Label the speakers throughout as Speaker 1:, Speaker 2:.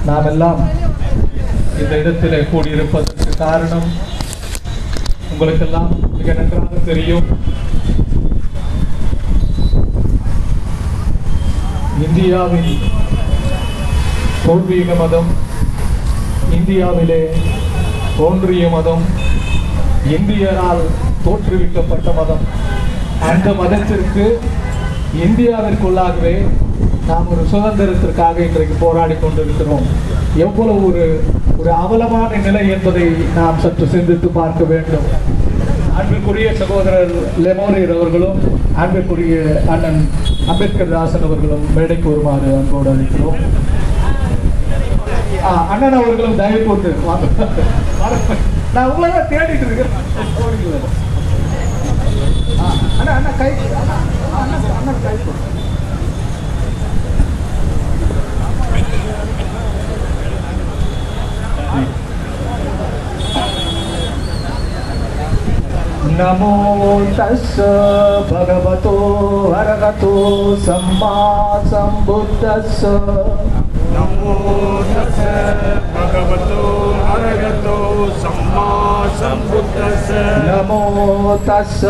Speaker 1: நாம் எல்லாம் இந்த இடத்திலே கூடியிருப்பதற்கு காரணம் உங்களுக்கெல்லாம் மிக நன்றாக தெரியும். இந்தியாவின் பூர்வீக மதம், இந்தியாவிலே தோன்றிய மதம், இந்தியரால் தோற்றுவிக்கப்பட்ட மதம். அந்த மதத்திற்கு இந்தியாவிற்குள்ளாகவே நாம் ஒரு சுதந்திரத்திற்காக இன்றைக்கு போராடி கொண்டிருக்கிறோம். எவ்வளவு ஒரு அவலமான நிலை என்பதை நாம் சற்று சிந்தித்து பார்க்க வேண்டும். அன்பிற்குரிய சகோதரர் லெமோரியர் அவர்களும் அன்பிற்குரிய அண்ணன் அம்பேத்கர் தாசன் அவர்களும் மேடைக்கு வருமாறு அன்போடு அழைக்கிறோம். அண்ணன் அவர்களும் தயவு போட்டு நான் உங்களை தான் தேடிட்டு இருக்கேன். அண்ணா அண்ணா கை அண்ணன் கை போட்டு நமோ தஸ்ஸ பகவதோ அரஹதோ சம்மா சம்புத்தஸ்ஸ.
Speaker 2: நமோ தஸ்ஸ பகவதோ அரஹதோ சம்மா சம்புத்தஸ்ஸ.
Speaker 1: நமோ தஸ்ஸ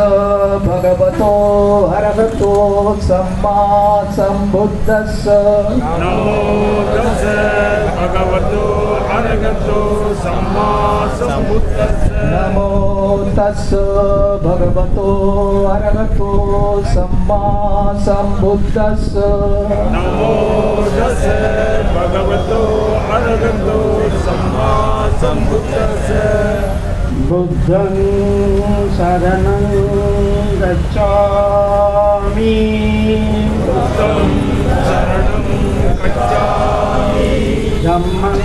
Speaker 1: பகவதோ அரஹதோ சம்மா சம்புத்தஸ்ஸ.
Speaker 2: நமோ தஸ்ஸ பகவதோ அரஹதோ சம்மா சம்புத்தஸ்ஸ.
Speaker 1: நமோ தஸ்ஸ பகவதோ அரஹதோ சம்மா சம்புத்தஸ்ஸ.
Speaker 2: நமோ தஸ்ஸ பகவதோ அரஹதோ சம்மா சம்புத்தஸ்ஸ.
Speaker 3: புத்தං சரணං கச்சாமி.
Speaker 2: புத்தம் சரணம் கச்சாமி.
Speaker 3: தம்மං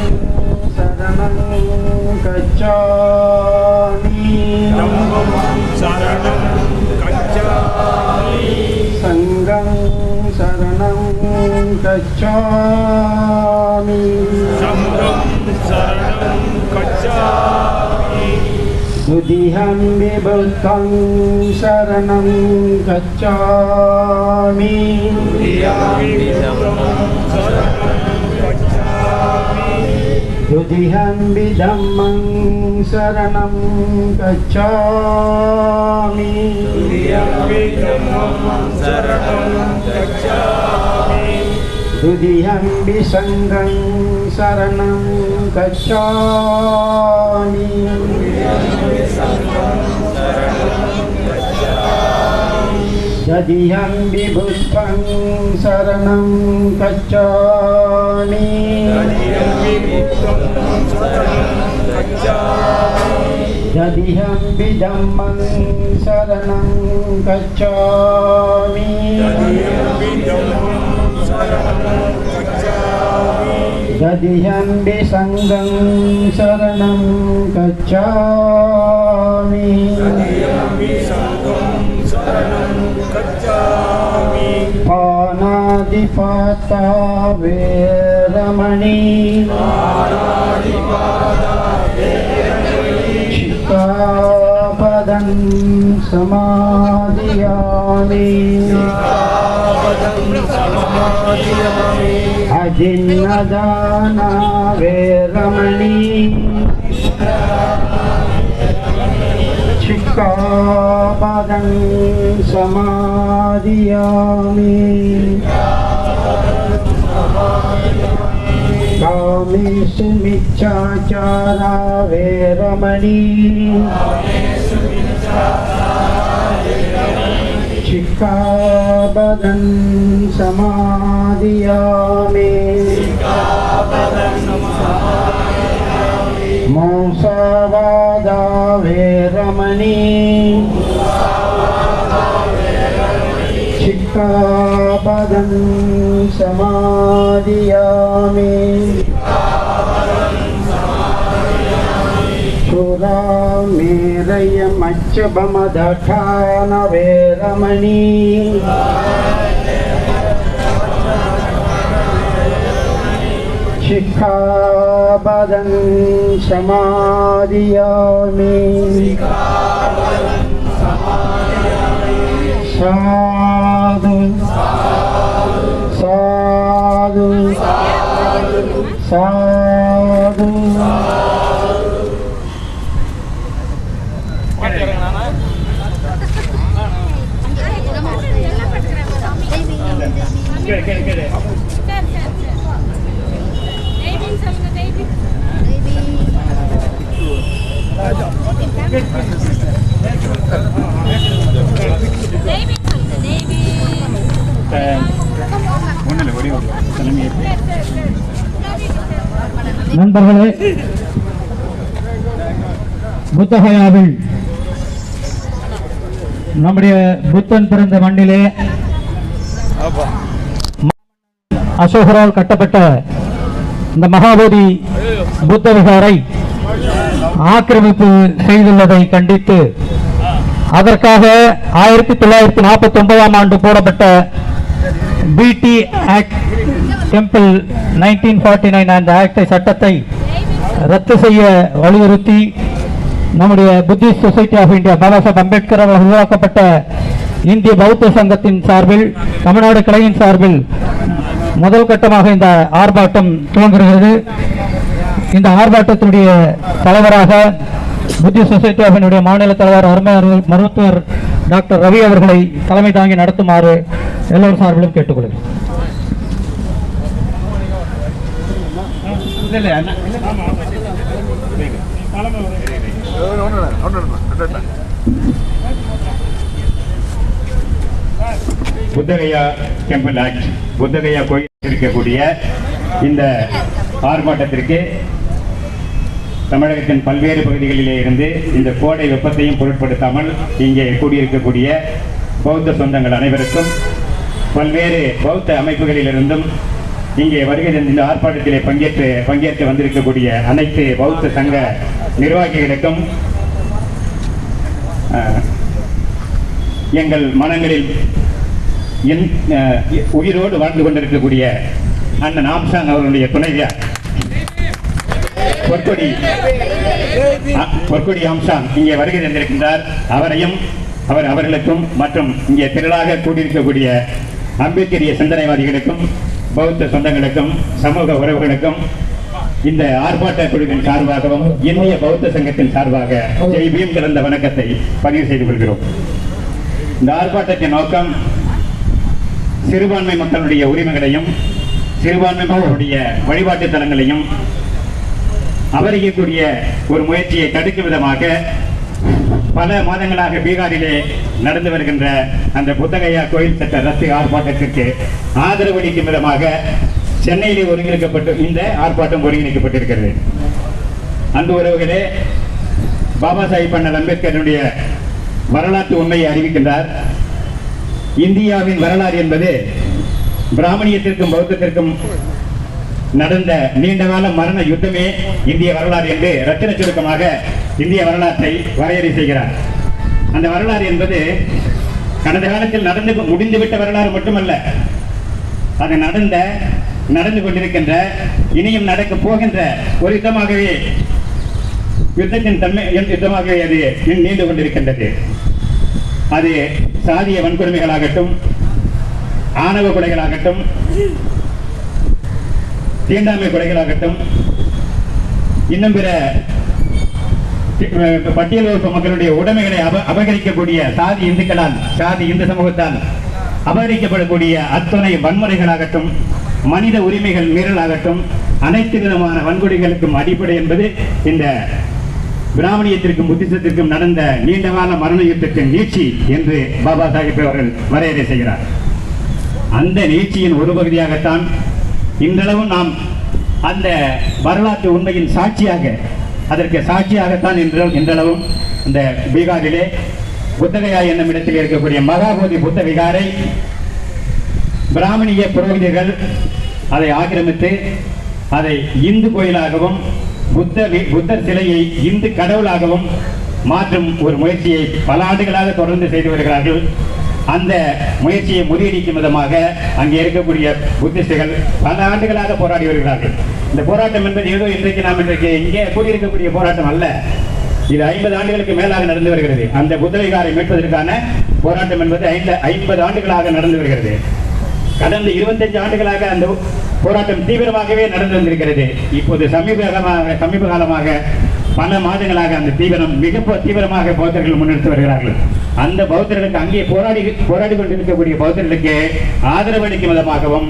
Speaker 3: சரணං கச்சாமி.
Speaker 2: தம்மம் சரணம் கச்சாமி.
Speaker 3: சங்கං சரணං கச்சாமி.
Speaker 2: சங்கம் சரணம் கச்சாமி.
Speaker 3: துதிஹம் விபுத்தං சரணං கச்சாமி. துதிஹம் விதம்மං சரணம் கச்சாமி. துதிஹம் விசங்கං சரணம் கச்சாமி. ததிஹம் விபுத்தං சரணம் கச்சாமி. ததிஹம் விதம்மං சரணம் கச்சாமி. ததிஹம் விசங்கං சரணம் கச்சாமி. பானாதிபாதா வேரமணி. சிக்காபதம் சமாதியாமி. அஜின்னதானா வேரமணி. சிக்காபதம் சமாதியாமி. காமேஷு மிச்சாச்சாரா வேரமணி. சிக்காபதம் சமாதியாமி. மோசவாதா வேரமணி. சிக்காபதம் சமாதியாமி. சுராமேரய மச்சபமதடான வேரமணி. சிக்காபதம் சமாதியாமி. சாது சாது சாது
Speaker 4: நண்பர்களே, புத்தகயாவில் நம்முடைய புத்தன் பிறந்த மண்ணிலே அசோகரால் கட்டப்பட்ட இந்த மகாபோதி புத்த விகாரை ஆக்கிரமிப்பு செய்துள்ளதை கண்டித்து அதற்காக 1949 ஆண்டு போடப்பட்ட பிடி ஆக்ட் டெம்பிள் 1949 அந்த ஆக்டை சட்டத்தை ரத்து செய்ய வலியுறுத்தி நம்முடைய Buddhist society of India Baba Saheb Ambedkar அவர்கள் உருவாக்கப்பட்ட இந்திய பௌத்த சங்கத்தின் சார்பில் தமிழ்நாடு கிளையின் சார்பில் முதல் கட்டமாக இந்த ஆர்ப்பாட்டம் துவங்குகிறது. இந்த ஆர்ப்பாட்டத்தினுடைய தலைவராக புத்திஸ்ட் சொசைட்டி ஆஃப் இந்தியா மாநில தலைவர் அருமை மருத்துவர் டாக்டர் ரவி அவர்களை தலைமை தாங்கி நடத்துமாறு எல்லோரும் சார்பிலும் கேட்டுக்கொள்கிறேன்.
Speaker 5: புத்தகயா டெம்பிள் ஆக்ட் புத்தகயா கோயில் இருக்கக்கூடிய இந்த ஆர்ப்பாட்டத்திற்கு தமிழகத்தின் பல்வேறு பகுதிகளிலே இருந்து இந்த கோடை வெப்பத்தையும் பொருட்படுத்தாமல் இங்கே கூடியிருக்கக்கூடிய பௌத்த சொந்தங்கள் அனைவருக்கும் பல்வேறு பௌத்த அமைப்புகளிலிருந்தும் இங்கே வருகை இந்த ஆர்ப்பாட்டத்திலே பங்கேற்று வந்திருக்கக்கூடிய அனைத்து பௌத்த சங்க நிர்வாகிகளுக்கும் எங்கள் மனங்களில் உயிரோடு வாழ்ந்து கொண்டிருக்கக்கூடிய அண்ணன் ஆம்சாங் அவர்களுடைய துணைவியார் பொற்கொடி ஆம்சாங் இங்கே வருகை தந்திருக்கின்றார். அவரையும் அவர்களுக்கும் மற்றும் இங்கே திரளாக கூடியிருக்கக்கூடிய அம்பேத்கரிய சிந்தனைவாதிகளுக்கும் பௌத்த சொந்தங்களுக்கும் சமூக உறவுகளுக்கும் இந்த ஆர்ப்பாட்ட குழுவின் சார்பாகவும் இந்திய பௌத்த சங்கத்தின் சார்பாக ஜெய்பீம் கலந்த வணக்கத்தை பதிவு செய்து கொள்கிறோம். இந்த ஆர்ப்பாட்டத்தின் நோக்கம் சிறுபான்மை மக்களுடைய உரிமைகளையும் சிறுபான்மை மக்களுடைய வழிபாட்டு தலங்களையும் அபகரிக்கக்கூடிய ஒரு முயற்சியை தடுக்கும் விதமாக பல மாதங்களாக பீகாரிலே நடந்து வருகின்ற அந்த புத்தகயா கோயில் சட்ட ரத்து ஆர்ப்பாட்டத்திற்கு ஆதரவு அளிக்கும் விதமாக சென்னையிலே ஒருங்கிணைக்கப்பட்டு இந்த ஆர்ப்பாட்டம் ஒருங்கிணைக்கப்பட்டிருக்கிறது. அன்பு உறவுகளே, பாபா சாஹேப் அண்ணல் அம்பேத்கருடைய வரலாற்று உண்மையை அறிவிக்கின்றார். இந்தியாவின் வரலாறு என்பது பிராமணியத்திற்கும் பௌத்தத்திற்கும் நடந்த நீண்டகால மரண யுத்தமே இந்திய வரலாறு என்று ரத்தின சுருக்கமாக இந்திய வரலாற்றை வரையறை செய்கிறார். அந்த வரலாறு என்பது கடந்த காலத்தில் முடிந்துவிட்ட வரலாறு மட்டுமல்ல, அது நடந்து கொண்டிருக்கின்ற இனியும் நடக்க போகின்ற ஒரு யுத்தமாகவே யுத்தத்தின் தன்மை யுத்தமாகவே அது நீண்டு கொண்டிருக்கின்றது. அது சாதிய வன்கொடுமைகளாகட்டும், ஆணவ கொலைகளாகட்டும், தீண்டாமை கொலைகளாகட்டும், இன்னும் பிற பட்டியல் வகுப்பு மக்களுடைய உடைமைகளை அபகரிக்கக்கூடிய சாதி இந்து சமூகத்தால் அபகரிக்கப்படக்கூடிய அத்தனை வன்முறைகளாகட்டும், மனித உரிமைகள் மீறலாகட்டும், அனைத்து விதமான வன்கொடுமைகளுக்கும் அடிப்படை என்பது இந்த பிராமணியத்திற்கும் புத்திசத்திற்கும் நடந்த நீண்டகால மரண யுத்தத்தின் நீட்சி என்று பாபா சாஹேப் அவர்கள் வரையறை செய்கிறார். அந்த நீட்சியின் ஒரு பகுதியாகத்தான் இன்றளவும் நாம் அந்த வரலாற்று உண்மையின் அதற்கு சாட்சியாகத்தான் இன்றளவும் இந்த பீகாரிலே புத்தகயா என்னும் இடத்தில் இருக்கக்கூடிய மகாபோதி புத்த விகாரை பிராமணிய புரோகிதர்கள் அதை ஆக்கிரமித்து அதை இந்து கோயிலாகவும் புத்தர் சிலையை இந்து கடவுளாகவும் மாற்றும் ஒரு முயற்சியை பல ஆண்டுகளாக தொடர்ந்து செய்து வருகிறார்கள். அந்த முயற்சியை முறியடிக்கும் விதமாக அங்கே இருக்கக்கூடிய புத்திஸ்டுகள் பல ஆண்டுகளாக போராடி வருகிறார்கள். இந்த போராட்டம் என்பது ஏதோ இன்றைக்கு இங்கே கூடியிருக்கக்கூடிய போராட்டம் அல்ல. இது 50 ஆண்டுகளுக்கு மேலாக நடந்து வருகிறது. அந்த புத்த விகாரை மீட்பதற்கான போராட்டம் என்பது 50 ஆண்டுகளாக நடந்து வருகிறது. கடந்த 25 ஆண்டுகளாக அந்த போராட்டம் தீவிரமாகவே நடந்து வந்திருக்கிறது. இப்போது சமீப காலமாக பல மாதங்களாக அந்த தீவிரம் மிக தீவிரமாக பௌத்தர்கள் முன்னெடுத்து வருகிறார்கள். அந்த பௌத்தர்களுக்கு அங்கே போராடி கொண்டிருக்கக்கூடிய பௌத்தர்களுக்கு ஆதரவளிக்கும் விதமாகவும்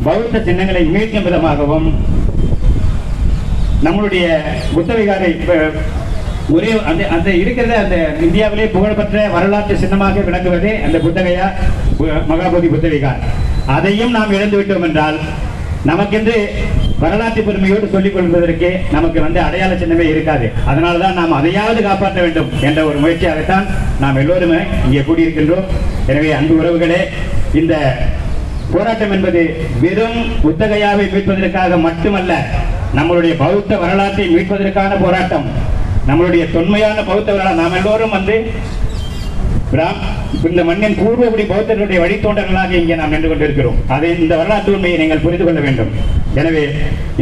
Speaker 5: பௌத்த சின்னங்களை மீட்கும் விதமாகவும் நம்மளுடைய புத்தவிகாரை ஒரே அந்த இருக்கிறத அந்த இந்தியாவிலே புகழ்பெற்ற வரலாற்று சின்னமாக விளங்குவதே அந்த புத்தகையா மகாபோதி புத்தவிகார். அதையும் நாம் இழந்து விட்டோம் என்றால் நமக்கென்று வரலாற்று பெருமையோடு சொல்லிக் கொள்வதற்கு நமக்கு அடையாள சின்னமே இருக்காது. அதனால்தான் நாம் அதையாவது காப்பாற்ற வேண்டும் என்ற ஒரு முயற்சியாகத்தான் நாம் எல்லோருமே இங்கே கூடியிருக்கின்றோம். எனவே அன்பு உறவுகளே, இந்த போராட்டம் என்பது வெறும் புத்தகையாவை மீட்பதற்காக மட்டுமல்ல, நம்மளுடைய பௌத்த வரலாற்றை மீட்பதற்கான போராட்டம். நம்மளுடைய தொன்மையான பௌத்த வரலாறு நாம் எல்லோரும் இந்த மண்ணின் பூர்வகுடி பௌத்தர்களுடைய வழித்தோன்றர்களாக இங்கே நாம் நின்று கொண்டிருக்கிறோம். அதை இந்த வரலாற்று உண்மையை நீங்கள் புரிந்து கொள்ள வேண்டும். எனவே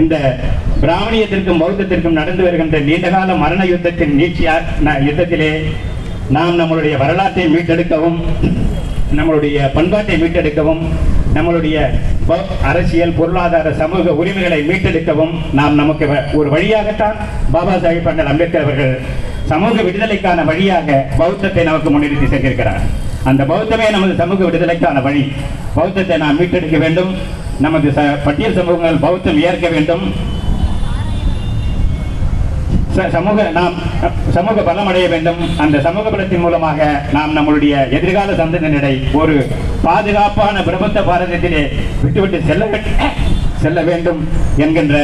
Speaker 5: இந்த பிராமணியத்திற்கும் பௌத்தத்திற்கும் நடந்து வருகின்ற நீண்டகால மரண யுத்தத்தின் யுத்தத்திலே நாம் நம்மளுடைய வரலாற்றை மீட்டெடுக்கவும், நம்மளுடைய பண்பாட்டை மீட்டெடுக்கவும், நம்மளுடைய அரசியல் பொருளாதார சமூக உரிமைகளை மீட்டெடுக்கவும் நமக்கு ஒரு வழியாகத்தான் பாபா சாஹிப் அம்பேத்கர் அவர்கள் சமூக விடுதலைக்கான வழியாக பௌத்தத்தை நமக்கு முன்னிறுத்தி சென்றிருக்கிறார். அந்த பௌத்தமே நமது சமூக விடுதலைக்கான வழி. பௌத்தத்தை நாம் மீட்டெடுக்க வேண்டும். நமது பட்டியல் சமூகங்கள் பௌத்தம் ஏற்க வேண்டும். சமூக பலம் அடைய வேண்டும். அந்த சமூக பலத்தின் மூலமாக நாம் நம்மளுடைய எதிர்கால சந்ததியினரை ஒரு பாதுகாப்பான பிரபுத்த பாரதத்திலே விட்டுவிட்டு செல்ல வேண்டும் என்கின்ற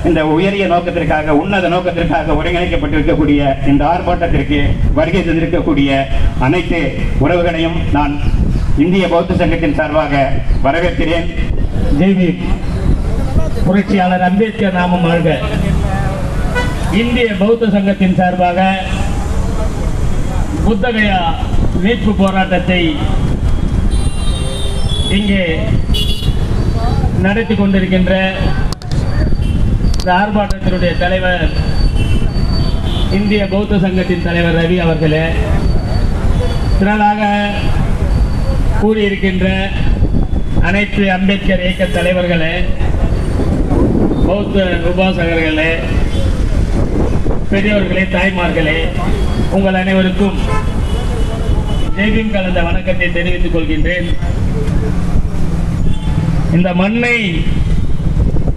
Speaker 5: இந்த உயரிய நோக்கத்திற்காக, உன்னத நோக்கத்திற்காக ஒருங்கிணைக்கப்பட்டிருக்கக்கூடிய இந்த ஆர்ப்பாட்டத்திற்கு வருகை தந்திருக்கக்கூடிய அனைத்து உறவுகளையும் நான் இந்திய பௌத்த சங்கத்தின் சார்பாக வரவேற்கிறேன்.
Speaker 6: ஜெய்வி புரட்சியாளர் அம்பேத்கர் நாமம் வாழ்க. இந்திய பௌத்த சங்கத்தின் சார்பாக புத்தகயா மீட்பு போராட்டத்தை இங்கே நடத்தி கொண்டிருக்கின்ற ஆர்ப்பாட்டத்தினுடைய தலைவர், இந்திய பௌத்த சங்கத்தின் தலைவர் ரவி அவர்களே, திரளாக கூறியிருக்கின்ற அனைத்து அம்பேத்கர் இயக்க தலைவர்களே, பௌத்த உபாசகர்களே, பெரியவர்களே, தாய்மார்களே, உங்கள் அனைவருக்கும் ஜெய்பீம் கலந்த வணக்கத்தை தெரிவித்துக் கொள்கின்றேன். இந்த மண்ணை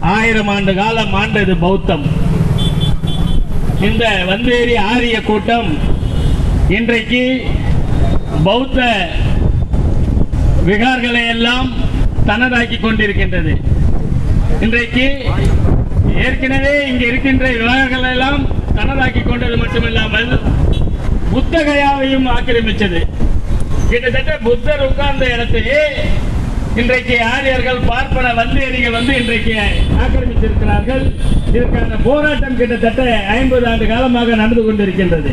Speaker 6: 1000 ஆண்டு காலம் ஆண்டது பௌத்தம். இந்த வந்தேரி ஆரிய கூட்டம் இன்றைக்கு பௌத்த விகார்களை எல்லாம் தனதாக்கி கொண்டிருக்கின்றது. இன்றைக்கு ஏற்கனவே இங்கே இருக்கின்ற விகார்கள் எல்லாம் தனதாக்கி கொண்டது மட்டுமில்லாமல் புத்தகயாவையும் ஆக்கிரமித்தது. கிட்டத்தட்ட புத்தர் உட்கார்ந்த இடத்தையே இன்றைக்கு ஆரியர்கள், பார்ப்பன வந்தேரிகள் இன்றைக்கு ஆக்கிரமித்திருக்கிறார்கள். இதற்கான போராட்டம் கிட்டத்தட்ட 50 ஆண்டு காலமாக நடந்து கொண்டிருக்கின்றது.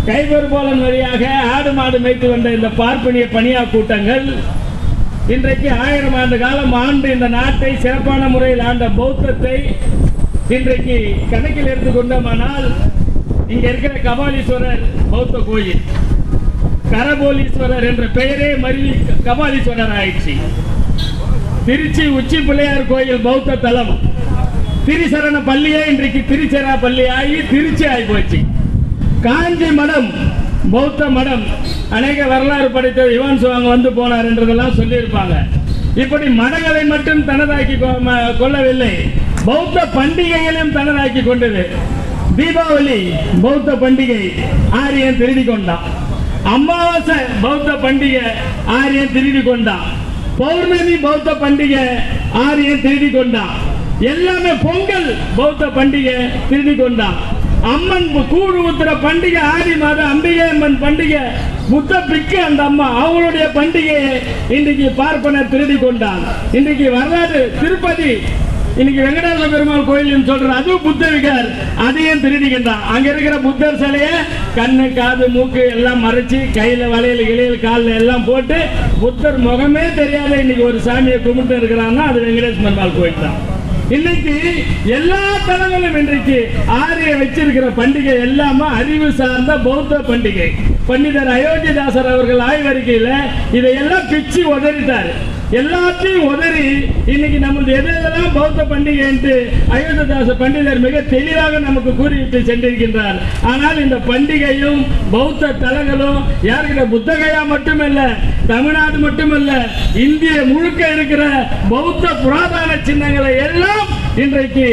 Speaker 6: கைபர் போலன் வழியாக ஆடு மாடு மேய்த்து வந்த இந்த பார்ப்பனிய பணியா கூட்டங்கள் இன்றைக்கு 1000 ஆண்டு காலம் ஆண்டு இந்த நாட்டை சிறப்பான முறையில் ஆண்ட பௌத்தத்தை இன்றைக்கு கணக்கில் எடுத்துக்கொண்டோமானால், இங்க இருக்கிற கபாலீஸ்வரர் பௌத்த கோயில், கரபோலீஸ்வரர் என்ற பெயரே மருவி கபாலீஸ்வரர் ஆயிடுச்சு. திருச்சி உச்சி பிள்ளையார் கோயில் பௌத்த தலம், திரிசரண பள்ளியே இன்றைக்கு திருச்சரா பள்ளி ஆகி திருச்சி ஆகி போச்சு. காஞ்சி மடம் பௌத்த மடம், அநேக வரலாறு படித்த இவான் சுவாங்க போனார் என்றதெல்லாம் சொல்லியிருப்பாங்க. இப்படி மடங்களை மட்டும் தனதாக்கி கொள்ளவில்லை, பௌத்த பண்டிகைகளையும் தனதாக்கி கொண்டது. தீபாவளி பௌத்த பண்டிகை ஆரியன் திருடி கொண்டான். அமாவாசை பௌத்த பண்டிகை ஆரியன் திருடி கொண்டான். பௌர்ணமி பௌத்த பண்டிகை ஆரியன் திருடி கொண்டான். எல்லாமே பொங்கல் பௌத்த பண்டிகை திருடி கொண்டான். அம்மன் கூடு ஊத்துற பண்டிகை ஆடி மாதம் அம்பிகை அம்மன் பண்டிகை, புத்த பிக்கு அந்த அம்மா அவங்களுடைய பண்டிகையை இன்றைக்கு பார்ப்பனர் திருடி கொண்டான். இன்றைக்கு வரலாறு திருப்பதி, இன்னைக்கு வெங்கடேஸ்வர பெருமாள் கோயில் சொல்ற அதுவும் புத்த விகார், அதையும் திருடிக்கின்றான். அங்க இருக்கிற புத்தர் சிலைய கண்ணு காது மூக்கு எல்லாம் மறைச்சு கையில வளையல் கிளையல் காலில் எல்லாம் போட்டு புத்தர் முகமே தெரியாத இன்னைக்கு ஒரு சாமியை கும்பிட்டு இருக்கிறான்னா அது வெங்கடேஸ்வர பெருமாள் கோயில் தான். இன்னைக்கு எல்லா தலங்களும் இன்றைக்கு ஆரிய வச்சிருக்கிற பண்டிகை எல்லாமே அறிவு சார்ந்த பௌத்த பண்டிகை. பண்டிதர் அயோத்திதாசர் அவர்கள் ஆய்வறிக்கையில இதையெல்லாம் பிச்சு உதறிட்டாரு. எல்லாத்தையும் உதறி இன்னைக்கு நமது எதெல்லாம் பௌத்த பண்டிகை என்று அயோத்திதாச பண்டிதர் மிக தெளிவாக நமக்கு கூறிவிட்டு சென்றிருக்கின்றார். ஆனால் இந்த பண்டிகையும் பௌத்த தலங்களும் யாருக்கிற புத்தகையா மட்டுமல்ல, தமிழ்நாடு மட்டுமல்ல, இந்திய முழுக்க இருக்கிற பௌத்த புராதன சின்னங்களை எல்லாம் இன்றைக்கு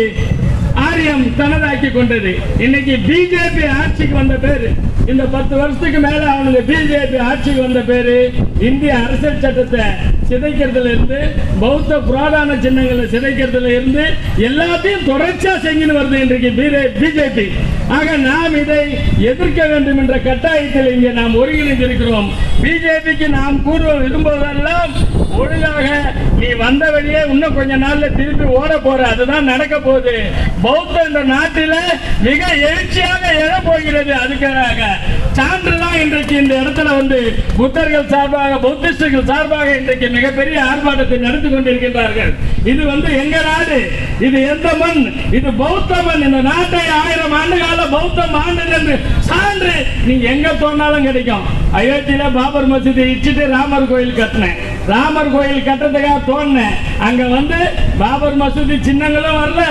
Speaker 6: ஆரியம் தனதாக்கி கொண்டது. இன்னைக்கு பிஜேபி ஆட்சிக்கு வந்த பேரு, இந்த 10 வருஷத்துக்கு மேல அவனுக்கு பிஜேபி ஆட்சிக்கு வந்த பேரு இந்திய அரசியல் சட்டத்தை சிதைக்கிறதுல இருந்து, பௌத்த புராதன சின்னங்களை சிதைக்கிறதுல இருந்து எல்லாத்தையும் தொடர்ச்சியா செஞ்சுன்னு வருது இன்றைக்கு பிஜேபி. ஆக நாம் இதை எதிர்க்க வேண்டும் என்ற கட்டாயத்தில் இங்கே நாம் ஒருங்கிணைந்திருக்கிறோம். பிஜேபிக்கு நாம் கூற விரும்புவதெல்லாம் ஒழுங்காக நீ வந்த வழியே இன்னும் கொஞ்ச நாள்ல திருப்பி ஓட போற, அதுதான் நடக்க போகுது. பௌத்த இந்த நாட்டில மிக எழுச்சியாக எழ போகிறது. அதுக்காக சான்றுதான் இன்றைக்கு இந்த இடத்துல வந்து புத்தர்கள் சார்பாக, பௌத்திஸ்டுகள் சார்பாக இன்றைக்கு மிகப்பெரிய ஆர்ப்பாட்டத்தை நடத்தி கொண்டிருக்கின்றார்கள். இது வந்து எங்க நாடு, இது எந்த மண், இது பௌத்த மண். இந்த நாட்டை 1000 ஆண்டு கால பௌத்தம் ஆண்டது என்று சான்று நீ எங்க தோணாலும் கிடைக்கும். அயோத்தியில பாபர் மசூதி இடிச்சிட்டு ராமர் கோயில் கட்டினேன், ராமர் கோயில் கட்டுறதுக்காக தோணுனேன். அங்க வந்து பாபர் மசூதி சின்னங்களும் வரல,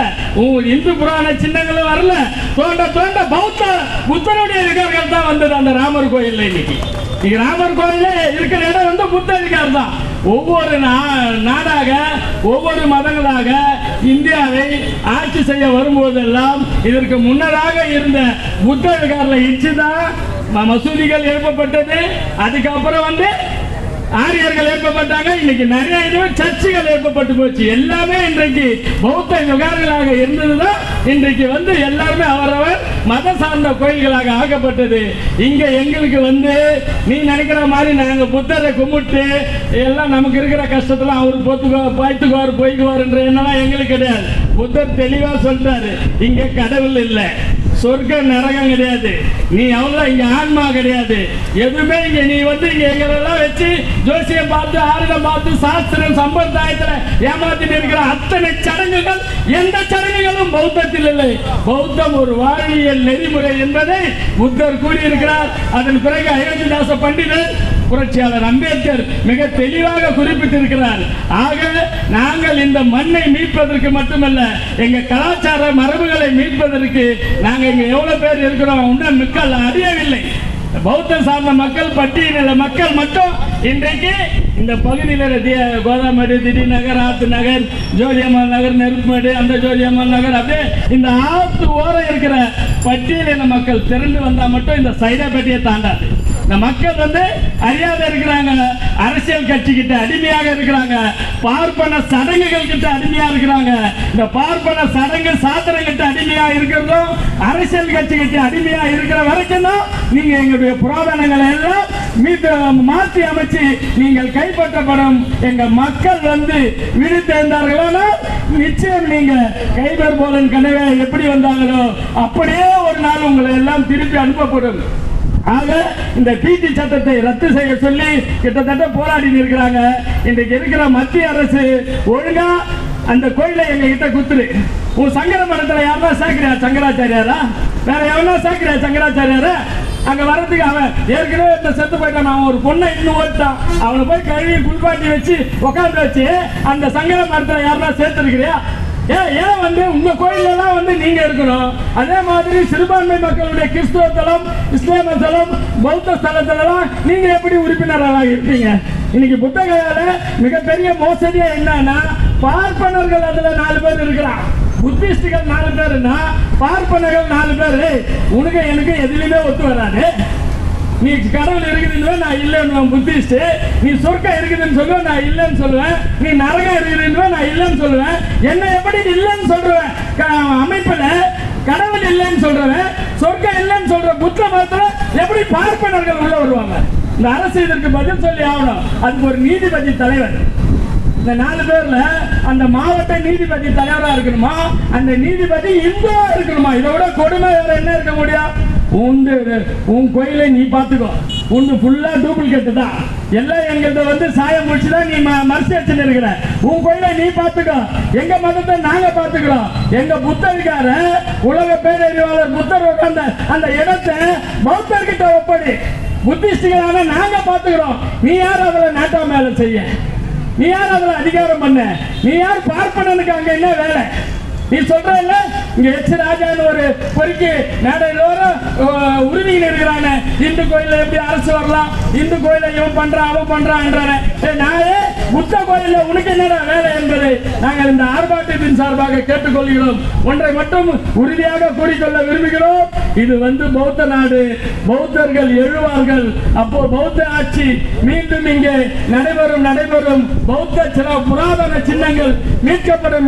Speaker 6: இந்து புராண சின்னங்களும் வரல. தோண்ட தோண்ட பௌத்த புத்தருடைய விகார்கள் தான் வந்தது அந்த ராமர் கோயில். இன்னைக்கு ராமர் கோயில் இருக்கிற இடம் வந்து புத்த விகார் தான். ஒவ்வொரு நாடாக, ஒவ்வொரு மதங்களாக இந்தியாவை ஆட்சி செய்ய வரும்போதெல்லாம் இதற்கு முன்னராக இருந்த புத்த விகாரில் இடிச்சுதான் மசூதிகள் எழுப்பப்பட்டது. அதுக்கப்புறம் வந்து ஆரியர்கள் எழுப்பப்பட்டாங்க. இன்னைக்கு நிறைய சர்ச்சுகள் எழுப்பப்பட்டு போச்சு. எல்லாமே இன்றைக்கு பௌத்த விகாரங்களாக இருந்ததுதான் இன்றைக்கு வந்து எல்லாருமே அவரவர் மத சார்ந்த கோயில்களாக ஆக்கப்பட்டது. இங்க எங்களுக்கு வந்து நீ நினைக்கிற மாதிரி நாங்க புத்தரை கும்பிட்டு எல்லாம் நமக்கு இருக்கிற கஷ்டத்துல அவரு பாய்த்துக்குவார் போய்க்குவார் என்ற எண்ணம் எங்களுக்கு கிடையாது. புத்தர் தெளிவா சொல்றாரு, இங்க கடவுள் இல்லை, சொர்க்க நரகம் கிடையாது, நீ அவ்வளவு இங்க ஆன்மா கிடையாது, எதுவுமே இங்க நீ வந்து இங்க எங்களெல்லாம் வச்சு ஜோசியம் பார்த்து ஆறுடம் பார்த்து சாஸ்திரம் சம்பிரதாயத்துல ஏமாத்திட்டு இருக்கிற அத்தனை சடங்குகள் எந்த சடங்குகளும் பௌத்தத்தில் இல்லை. பௌத்தம் ஒரு வாழ்வியல் நெறிமுறை என்பதை புத்தர் கூறியிருக்கிறார். அதன் பிறகு அயோத்திதாச பண்டிதர், புரட்சியாளர் அம்பேத்கர் மிக தெளிவாக குறிப்பிட்டிருக்கிறார். ஆக நாங்கள் இந்த மண்ணை மீட்பதற்கு மட்டுமல்ல, எங்க கலாச்சார மரபுகளை மீட்பதற்கு நாங்க இங்க எவ்வளவு பேர் இருக்கிறோம், இன்னும் மக்கள் அறியவில்லை. பௌத்த சார்ந்த மக்கள், பட்டியலில் மக்கள் மட்டும் இன்றைக்கு இந்த பகுதியில் கோதாமேடு, திடீர் நகர், ஆத்து நகர், ஜோதியம்மாள் நகர், நெருப்புமேடு, அந்த ஜோதியம்மாள் நகர், அப்படியே இந்த ஆத்து ஓரம் இருக்கிற பட்டியலின மக்கள் திரண்டு வந்தா மட்டும் இந்த சைதாப்பேட்டையை தாண்டாது. இந்த மக்கள் வந்து அறியாத இருக்கிறாங்க, அரசியல் கட்சி கிட்ட அடிமையாக இருக்கிறாங்க, பார்ப்பன சடங்குகள் கிட்ட அடிமையா இருக்கிறாங்க. இந்த பார்ப்பன சடங்கு சாத்திரம் கிட்ட அடிமையா இருக்கிறதும், அரசியல் கட்சி கிட்ட அடிமையா இருக்கிற வரைக்கும் தான் நீங்க எங்களுடைய புராதனங்களை எல்லாம் மாற்றி அமைச்சு நீங்கள் கைப்பற்றப்படும். எங்க மக்கள் வந்து விழித்தெழுந்தார்களோ நிச்சயம் நீங்க கைபர் போலன் கனவே எப்படி வந்தாங்களோ அப்படியே ஒரு நாள் உங்களை எல்லாம் திருப்பி அனுப்பப்படும். ஆக இந்த பிடி சட்டத்தை ரத்து செய்ய சொல்லி கிட்டத்தட்ட போராடி இருக்கிறாங்க. இன்றைக்கு இருக்கிற மத்திய அரசு ஒழுங்கா அந்த கோயிலை எங்க கிட்ட குத்துரு. உன் சங்கர மடத்துல யாரா சேர்க்கிறியா சங்கராச்சாரியாரா, வேற எவனா சேர்க்கிறியா சங்கராச்சாரியாரா? அங்க வரதுக்கு அவன் ஏற்கனவே இந்த செத்து போயிட்டான், அவன் ஒரு பொண்ணை இன்னும் ஓட்டான், அவனை போய் கழுவி குளிப்பாட்டி வச்சு உட்காந்து வச்சு அந்த சங்கர மடத்துல யாரா சேர்த்திருக்கிறியா? ஏன் வந்து உங்க கோயிலெல்லாம் வந்து நீங்க இருக்கணும். அதே மாதிரி சிறுபான்மை மக்களுடைய கிறிஸ்துவ தலம், இஸ்லாமிய தலம், பௌத்த ஸ்தலத்திலாம் நீங்க எப்படி உறுப்பினராக இருப்பீங்க? இன்னைக்கு புத்தகையால மிகப்பெரிய மோசடியா என்னன்னா, பார்ப்பனர்கள் அதுல 4 பேர் இருக்கிறான், புத்திஸ்டுகள் 4 பேருன்னா பார்ப்பனர்கள் 4 பேரு. உனக்கு எனக்கு எதுலையுமே ஒத்து வராது. நீ கடவுள் இருக்குதுன்னு நான் இல்லைன்னு புத்திஸ்ட், நீ சொர்க்கம் இருக்குதுன்னு சொல்லுவேன் நான் இல்லைன்னு சொல்லுவேன், நீ நரகம் இருக்குதுன்னு நான் இல்லைன்னு சொல்லுவேன். என்ன எப்படி இல்லைன்னு சொல்றேன்? அமைப்புல கடவுள் இல்லைன்னு சொல்றவன், சொர்க்கம் இல்லைன்னு சொல்ற புத்த மதத்துல எப்படி பார்ப்பனர்கள் உள்ள வருவாங்க? இந்த அரசு இதற்கு பதில் சொல்லி ஆகணும். அதுக்கு ஒரு நீதிபதி தலைவர், இந்த 4 பேர்ல அந்த மாவட்ட நீதிபதி தலைவரா இருக்கணுமா, அந்த நீதிபதி இந்துவா இருக்கணுமா? இதோட கொடுமை வேற என்ன இருக்க முடியும்? உன் கோயிலை நீ பாத்துக்கோ, உன் ஃபுல்லா டூப்ளிகேட் தான், எல்லாம் எங்கிட்ட வந்து சாயம் முடிச்சுதான் நீ மறைச்சு வச்சுட்டு இருக்கிற. உன் கோயிலை நீ பாத்துக்கோ, எங்க மதத்தை நாங்க பாத்துக்கிறோம். எங்க புத்தருக்கார உலக பேரறிவாளர் புத்தர் உட்கார்ந்த அந்த இடத்தை பௌத்தர்கிட்ட ஒப்படி, புத்திஸ்டுகளான நாங்க பாத்துக்கிறோம். நீ யார் அவளை நாட்டா மேல செய்ய? நீ யார் அதுல அதிகாரம் பண்ண? நீ யார் பார்ப்பனனுக்கு அங்க என்ன வேலை? நீ சொல்ற இல்ல இங்க எச் ராஜான்னு ஒரு பொறுக்கி மேடையிலோரும் உறுதியில் இருக்கிறான இந்து கோயில எப்படி அரசு வரலாம், இந்து கோயில இவன் பண்றான் அவன் பண்றான். நாளே புத்த கோயில உனக்கு என்னடா வேலை என்பதை நாங்கள் இந்த ஆர்ப்பாட்டத்தின் சார்பாக கேட்டுக்கொள்கிறோம். ஒன்றை மட்டும் உறுதியாக கூறிக்கொள்ள விரும்புகிறோம். இது பௌத்த நாடு, பௌத்தர்கள் எழுவார்கள். அப்போ பௌத்த ஆட்சி மீண்டும் இங்கே நடைபெறும். பௌத்த சில புராதன சின்னங்கள்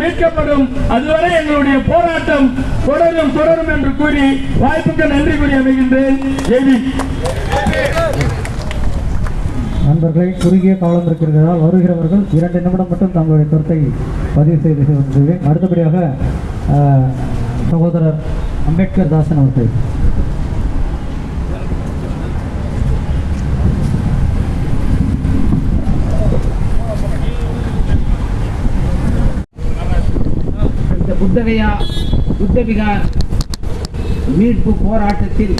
Speaker 6: மீட்கப்படும். அதுவரை எங்களுடைய போராட்டம் தொடரும் என்று கூறி வாய்ப்புக்கு நன்றி கூறி அமைகின்றேன்.
Speaker 4: நண்பர்களை குறுகிய காலம் இருக்கிறதால் வருகிறவர்கள் 2 நிமிடம் மட்டும் தங்களுடைய கருத்தை பதிவு செய்து கொள்கிறேன். அடுத்தபடியாக சகோதரர் அம்பேத்கர் தாசன் அவர்கள்.
Speaker 7: புத்தகயா புத்தவிகார் மீட்பு போராட்டத்தில்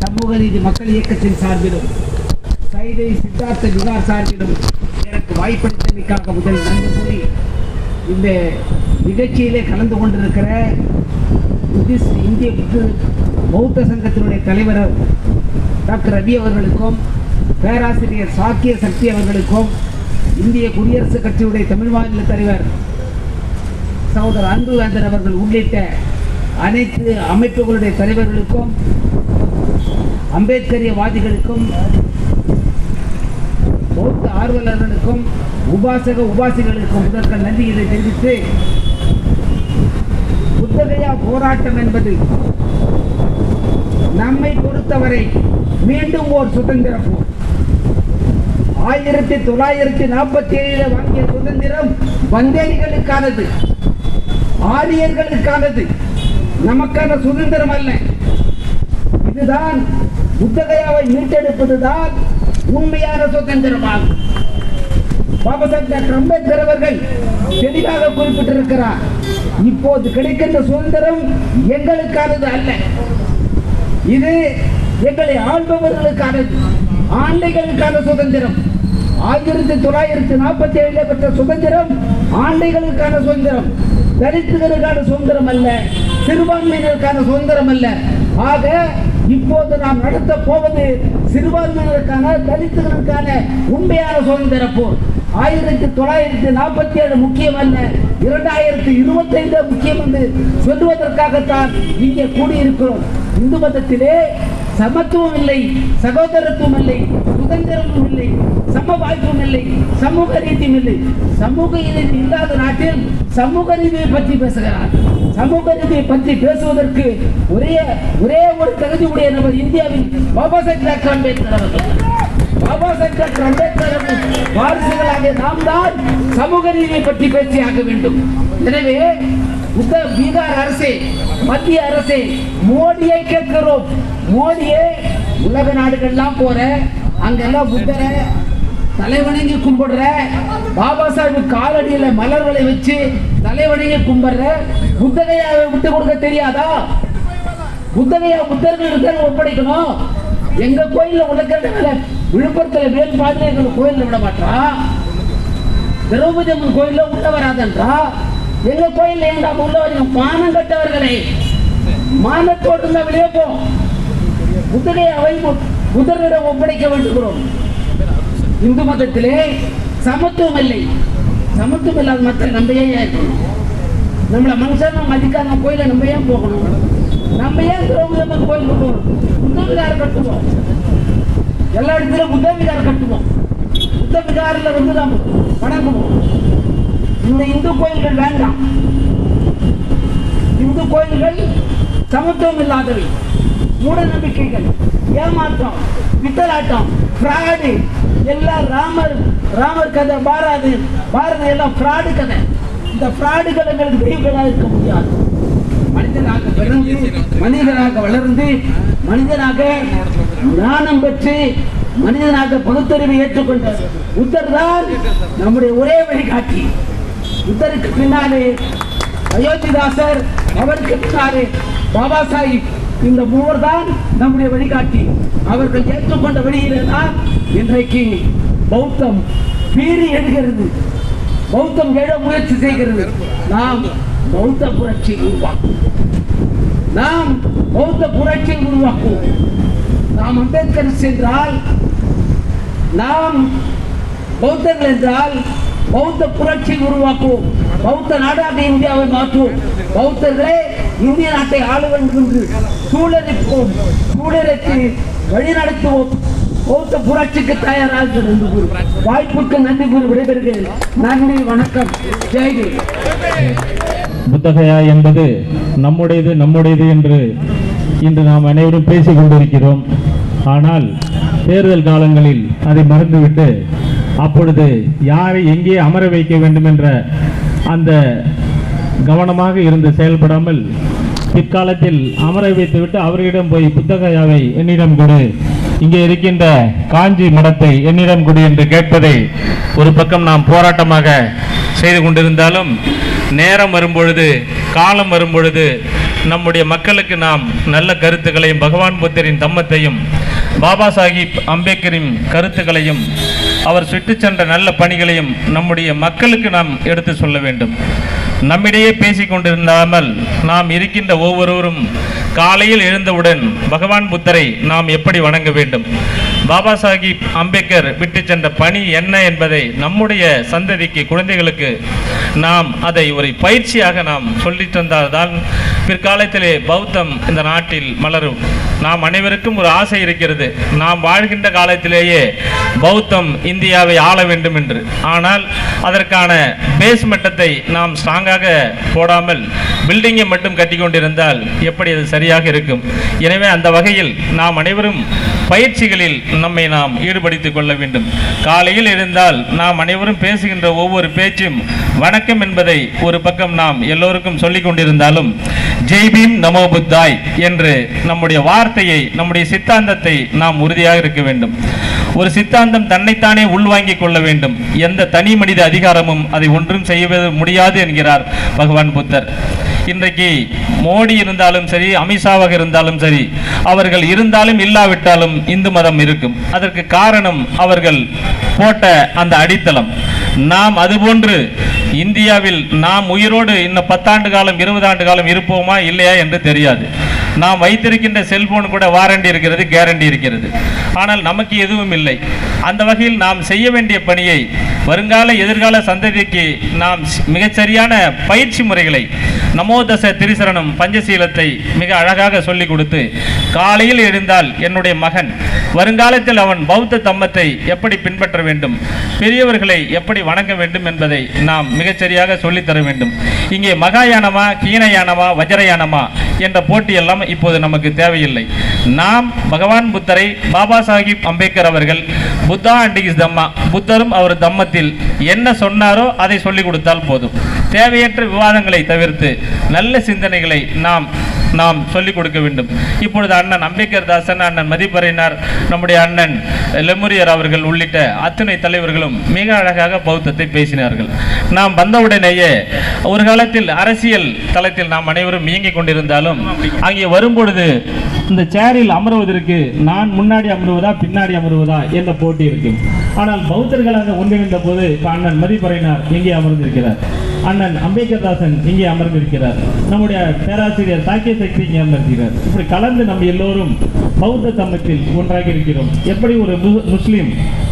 Speaker 7: சமூக நீதி மக்கள் இயக்கத்தின் சார்பிலும் சைதை சித்தார்த்த விகார் சார்பிலும் எனக்கு வாய்ப்பளித்தமைக்காக முதல் நன்றி கூறி இந்த நிகழ்ச்சியிலே கலந்து கொண்டிருக்கிற இந்திய பௌத்த சங்கத்தினுடைய தலைவர் டாக்டர் ரவி அவர்களுக்கும் பேராசிரியர் சாக்கிய சக்தி அவர்களுக்கும் இந்திய குடியரசுக் கட்சியுடைய தமிழ் மாநில தலைவர் சகோதரர் அன்புவேந்தர் அவர்கள் உள்ளிட்ட அனைத்து அமைப்புகளுடைய தலைவர்களுக்கும் அம்பேத்கரியவாதிகளுக்கும் பௌத்த ஆர்வலர்களுக்கும் உபாசிகளுக்கும் முதற்க நன்றியை தெரிவித்து, புத்தகயா போராட்டம் என்பது நம்மை பொறுத்தவரை மீண்டும் ஓர் சுதந்திர போர். 1947 வாங்கிய சுதந்திரம் வந்தேரிகளுக்கானது, ஆரியர்களுக்கானது, நமக்கான சுதந்திரம் அல்ல. இதுதான் புத்தகயாவை மீட்டெடுப்பதுதான் உண்மையான சுதந்திரமாகும். பாபா சாஹேப் டாக்டர் அம்பேத்கர் அவர்கள் தெளிவாக குறிப்பிட்டிருக்கிறார், இப்போது கிடைக்கின்ற சுதந்திரம் எங்களுக்கானது அல்ல, இது எங்களை ஆள்பவர்களுக்கானது, ஆண்டைகளுக்கான சுதந்திரம். 1947 பெற்ற சுதந்திரம் ஆண்டைகளுக்கான சுதந்திரம், தலித்துகளுக்கான சுதந்திரம் அல்ல, சிறுபான்மையினருக்கான சுதந்திரம் அல்ல. ஆக இப்போது நாம் நடத்த போவது சிறுபான்மையினருக்கான, தலித்துகளுக்கான உண்மையான சுதந்திர போர். 1947 முக்கியம் அல்ல, 2025 முக்கியம் என்று சொல்வதற்காகத்தான் இங்கே கூடியிருக்கிறோம். இந்து மதத்திலே சமத்துவம் இல்லை, சகோதரத்துவம் இல்லை, சுதந்திரமும் இல்லை, சம வாய்ப்பும் இல்லை, சமூக நீதியும் இல்லை. சமூக நீதி இல்லாத நாட்டில் சமூக நீதியை பற்றி பேசுகிறார். சமூக நீதியை பற்றி பேசுவதற்கு ஒரே ஒரு தகுதி உடைய நபர் இந்தியாவில் பாபா சாஹேப் டாக்டர் அம்பேத்கர் அவர்கள். பாபா சாஹேப் டாக்டர் அம்பேத்கர் அவர்கள் வாரிசுகளாக நாம் தான் சமூக நீதியை பற்றி பேசியாக வேண்டும். எனவே பீகார் அரசே, மத்திய அரசே, மோடியை கேட்கிறோம். மோடியே உலக நாடுகள்லாம் போற, அங்கெல்லாம் புத்தரை தலைவணங்கி கும்பிடுற, பாபா சாஹேப் காலடியில மலர்களை வச்சு தலைவணங்கி கும்பிடுற, புத்தகையாவை விட்டு கொடுக்க தெரியாதா? புத்தகையா புத்தர்களுக்கு ஒப்படைக்கணும். எங்க கோயில்ல உலக விழுப்புரத்துல வேல் பாதிரியார்கள் கோயில்ல விட மாட்டா, திரௌபதி அம்மன் கோயில்ல உள்ள வராதன்றா. எங்க கோயில்ல எங்க உள்ள வரீங்க? மானம் கட்டவர்களே, மானத்தோடு தான் வெளியே போ. புத்தகையாவை புத்தர்களிடம் ஒப்படைக்க வேண்டுகிறோம். இந்து மதத்திலே சமத்துவம் இல்லை, சமத்துவம் இல்லாத மக்கள் நம்ம ஏன் இருக்கணும்? நம்மள மனுஷன் மதிக்காத கோயில நம்ம ஏன் போகணும்? நம்ம ஏன் திரௌபதி அம்மன் கோயில் போகணும்? புத்த விகாரம் கட்டுவோம், எல்லா இடத்திலும் புத்த விகாரம் கட்டுவோம், புத்த விகாரில் நாம் வணங்குவோம். இந்த இந்து கோயில்கள் வேண்டாம். இந்து கோயில்கள் சமத்துவம் இல்லாதவை, மூட நம்பிக்கைகள், ஏமாற்றம், பித்தலாட்டம், பிராடு, எல்லாம் ராமர் கதை, பாரத எல்லாம் பிராடு கதை. இந்த பிராடுகள் எங்களுக்கு தெய்வங்களாக இருக்க முடியாது. மனிதனாக பிறந்து, மனிதனாக வளர்ந்து, மனிதனாக ஞானம் பெற்று, மனிதனாக பகுத்தறிவை ஏற்றுக்கொண்ட புத்தர் தான் நம்முடைய ஒரே வழிகாட்டி. புத்தருக்கு பின்னாலே அயோத்திதாசர், அவருக்கு பின்னாலே பாபா சாஹிப், இந்த மூவர் தான் நம்முடைய வழிகாட்டி. அவர்கள் ஏற்றுக்கொண்ட வழியிலே தான் இன்றைக்கு பௌத்தம் பீறி எடுக்கிறது. பௌத்தம் எழ முயற்சி செய்கிறது. நாம் பௌத்த புரட்சி உருவாக்குவோம். நாம் பௌத்த புரட்சி உருவாக்குவோம். நாம் அம்பேத்கர் என்றால், நாம் பௌத்தர்கள் என்றால் பௌத்த புரட்சி உருவாக்குவோம். பௌத்த நாடாக இந்தியாவை மாற்றுவோம். பௌத்தர்களே இந்திய நாட்டை ஆள வேண்டும் என்று சூழலிப்போம். சூழலுக்கு வழிநடத்துவோம். பௌத்த புரட்சிக்கு தயாராக வாய்ப்புக்கு நன்றி கூறி விடைபெறுகிறேன். நன்றி, வணக்கம், ஜெய்ஹிந்த்.
Speaker 8: புத்தகயா என்பது நம்முடையது என்று இன்று நாம் அனைவரும் பேசிக் கொண்டிருக்கிறோம். ஆனால் தேர்தல் காலங்களில் அதை மறந்துவிட்டு அப்பொழுது யாரை எங்கே அமர வைக்க வேண்டும் என்ற அந்த கவனமாக இருந்து செயல்படாமல் பிற்காலத்தில் அமர வைத்துவிட்டு அவர்களிடம் போய் புத்தகையாவை என்னிடம் கொடு, இங்கே இருக்கின்ற காஞ்சி மடத்தை என்னிடம் கொடு என்று கேட்பதை ஒரு பக்கம் நாம் போராட்டமாக செய்து கொண்டிருந்தாலும், நேரம் வரும்பொழுது, காலம் வரும்பொழுது நம்முடைய மக்களுக்கு நாம் நல்ல கருத்துக்களையும், பகவான் புத்தரின் தம்மத்தையும், பாபா சாஹிப் அம்பேத்கரின் கருத்துக்களையும், அவர் சுட்டு சென்ற நல்ல பணிகளையும் நம்முடைய மக்களுக்கு நாம் எடுத்து சொல்ல வேண்டும். நம்மிடையே பேசிக் கொண்டிருந்தாமல் நாம் இருக்கின்ற ஒவ்வொருவரும் காலையில் எழுந்தவுடன் பகவான் புத்தரை நாம் எப்படி வணங்க வேண்டும், பாபா சாஹிப் அம்பேத்கர் விட்டு சென்ற பணி என்ன என்பதை நம்முடைய சந்ததிக்கு, குழந்தைகளுக்கு நாம் அதை ஒரு பயிற்சியாக நாம் சொல்லித் தந்தால்தான் பிற்காலத்திலே பௌத்தம் இந்த நாட்டில் மலரும். நாம் அனைவருக்கும் ஒரு ஆசை இருக்கிறது, நாம் வாழ்கின்ற காலத்திலேயே பௌத்தம் இந்தியாவை ஆள வேண்டும் என்று. ஆனால் அதற்கான பேஸ் மட்டத்தை நாம் ஸ்ட்ராங்காக போடாமல் பில்டிங்கை மட்டும் கட்டி கொண்டிருந்தால் எப்படி அது சரியாக இருக்கும்? எனவே அந்த வகையில் நாம் அனைவரும் பயிற்சிகளில் நம்மை நாம் ஈடுபடுத்திக் கொள்ள வேண்டும். காலையில் இருந்தால் நாம் அனைவரும் பேசுகின்ற ஒவ்வொரு பேச்சும் வணக்கம் என்பதை ஒரு பக்கம் நாம் எல்லோருக்கும் சொல்லிக் கொண்டிருந்தாலும், ஜெய் பீம் நமோ புத்தாய் என்று நம்முடைய வார்த்தையை, நம்முடைய சித்தாந்தத்தை நாம் உறுதியாக இருக்க வேண்டும். ஒரு சித்தாந்தம் தன்னைத்தானே உள்வாங்கிக் கொள்ள வேண்டும். எந்த தனி மனித அதிகாரமும் அதை ஒன்றும் செய்ய முடியாது என்கிறார் பகவான் புத்தர். இன்றைக்கு மோடி இருந்தாலும் சரி, அமித்ஷாவாக இருந்தாலும் சரி, அவர்கள் இருந்தாலும் இல்லாவிட்டாலும் இந்து மதம் இருக்கும். அதற்கு காரணம் அவர்கள் போட்ட அந்த அடித்தளம். நாம் அதுபோன்று இந்தியாவில் நாம் உயிரோடு இன்னும் 10 ஆண்டு காலம் 20 ஆண்டு காலம் இருப்போமா இல்லையா என்று தெரியாது. நாம் வைத்திருக்கின்ற செல்போன் கூட வாரண்டி இருக்கிறது, கேரண்டி இருக்கிறது. ஆனால் நமக்கு எதுவும் இல்லை. அந்த வகையில் நாம் செய்ய வேண்டிய பணியை வருங்கால எதிர்கால சந்ததிக்கு நாம் மிகச்சரியான பயிற்சி முறைகளை, நமோதச திரிசரணம் பஞ்சசீலத்தை மிக அழகாக சொல்லிக் கொடுத்து, காலையில் எழுந்தால் என்னுடைய மகன் வருங்காலத்தில் அவன் பௌத்த தம்மத்தை எப்படி பின்பற்ற வேண்டும், பெரியவர்களை எப்படி வணங்க வேண்டும் என்பதை நாம் மிகச்சரியாக சொல்லித்தர வேண்டும். இங்கே மகாயானமா, கீனயானமா, வஜ்ரயானமா என்ற போட்டியெல்லாம் இப்போது நமக்கு தேவையில்லை. நாம் பகவான் புத்தரை, பாபா சாஹிப் அம்பேத்கர் அவர்கள் புத்தா அண்ட் இஸ் தம்மா, புத்தரும் அவர் தம்மத்தில் என்ன சொன்னாரோ அதை சொல்லிக் கொடுத்தால் போதும். தேவையற்ற விவாதங்களை தவிர்த்து நல்ல சிந்தனைகளை நாம் சொல்லிக் கொடுக்க வேண்டும். இப்பொழுது அண்ணன் அம்பேத்கர் தாசன், அண்ணன் மதிப்பறையினார், நம்முடைய அண்ணன் லெமுரியர் அவர்கள் உள்ளிட்ட அத்தனை தலைவர்களும் மிக அழகாக பௌத்தத்தை பேசினார்கள். நாம் வந்தவுடனேயே ஒரு காலத்தில் அரசியல் தளத்தில் நாம் அனைவரும் இயங்கிக் கொண்டிருந்தாலும் அங்கே வரும்பொழுது இந்த சேரில் அமர்வதற்கு நான் முன்னாடி அமர்வதா பின்னாடி அமர்வதா என்ற போட்டி இருக்கு. ஆனால் பௌத்தர்களாக ஒன்றிணைந்த போது அண்ணன் மதிப்பறையினார் இங்கே அமர்ந்திருக்கிறார், அண்ணன் அம்பேத்கர் தாசன் இங்கே அமர்ந்திருக்கிறார், நம்முடைய பேராசிரியர் சாக்கிய சக்தி இங்கே அமர்ந்திருக்கிறார். இப்படி கலந்து நம்ம எல்லோரும் பௌத்த தம்மத்தில் ஒன்றாக இருக்கிறோம். எப்படி ஒரு முஸ்லீம்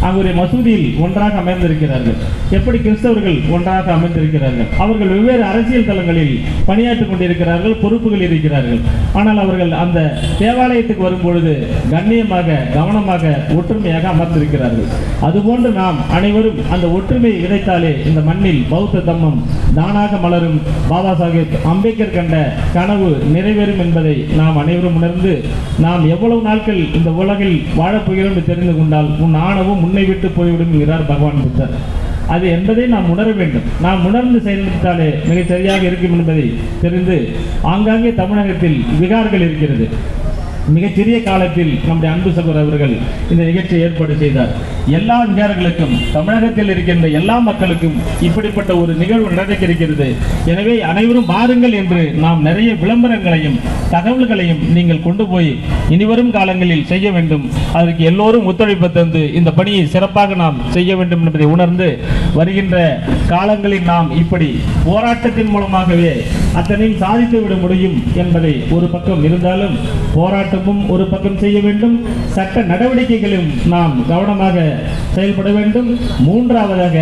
Speaker 8: அங்குடைய மசூதியில் ஒன்றாக அமர்ந்திருக்கிறார்கள், எப்படி கிறிஸ்தவர்கள் ஒன்றாக அமர்ந்திருக்கிறார்கள். அவர்கள் வெவ்வேறு அரசியல் தளங்களில் பணியாற்றிக் கொண்டிருக்கிறார்கள், பொறுப்புகள் இருக்கிறார்கள். ஆனால் அவர்கள் அந்த தேவாலயத்துக்கு வரும்பொழுது கண்ணியமாக, கவனமாக, ஒற்றுமையாக அமர்ந்திருக்கிறார்கள். அதுபோன்று நாம் அனைவரும் அந்த ஒற்றுமையை விதைத்தாலே இந்த மண்ணில் பௌத்த தம்மம் தானாக மலரும். பாபா சாஹிப் அம்பேத்கர் கண்ட கனவு நிறைவேறும் என்பதை நாம் அனைவரும் உணர்ந்து, நாம் எவ்வளவு நாட்கள் இந்த உலகில் வாழப்போகிறோம் என்று தெரிந்து கொண்டால் உன் ஆணவம் உன்னை விட்டு போய்விடும் என்கிறார் பகவான் புத்தர். அது என்பதை நாம் உணர வேண்டும். நாம் உணர்ந்து செயல்பட்டாலே மிக சரியாக இருக்கும் என்பதை தெரிந்து, ஆங்காங்கே தமிழகத்தில் விகார்கள் இருக்கிறது. மிகச்சிறிய காலத்தில் நம்முடைய அன்பு சகோதரர் அவர்கள் இந்த நிகழ்ச்சியை ஏற்பாடு செய்தார். எல்லா விகாரங்களுக்கும் தமிழகத்தில் இருக்கின்ற எல்லா மக்களுக்கும் இப்படிப்பட்ட ஒரு நிகழ்வு நடக்கிறது. எனவே அனைவரும் வாருங்கள் என்று நாம் நிறைய விளம்பரங்களையும் தகவல்களையும் நீங்கள் கொண்டு போய் இனிவரும் காலங்களில் செய்ய வேண்டும். அதற்கு எல்லோரும் ஒத்துழைப்பு தந்து இந்த பணியை சிறப்பாக நாம் செய்ய வேண்டும் என்பதை உணர்ந்து வருகின்ற காலங்களில் நாம் இப்படி போராட்டத்தின் மூலமாகவே அத்தனையும் சாதித்து விட முடியும் என்பதை ஒரு பக்கம் இருந்தாலும் போராட்டமும் ஒரு பக்கம் செய்ய வேண்டும், சட்ட நடவடிக்கைகளும் நாம் கவனமாக செயல்பட வேண்டும். மூன்றாவதாக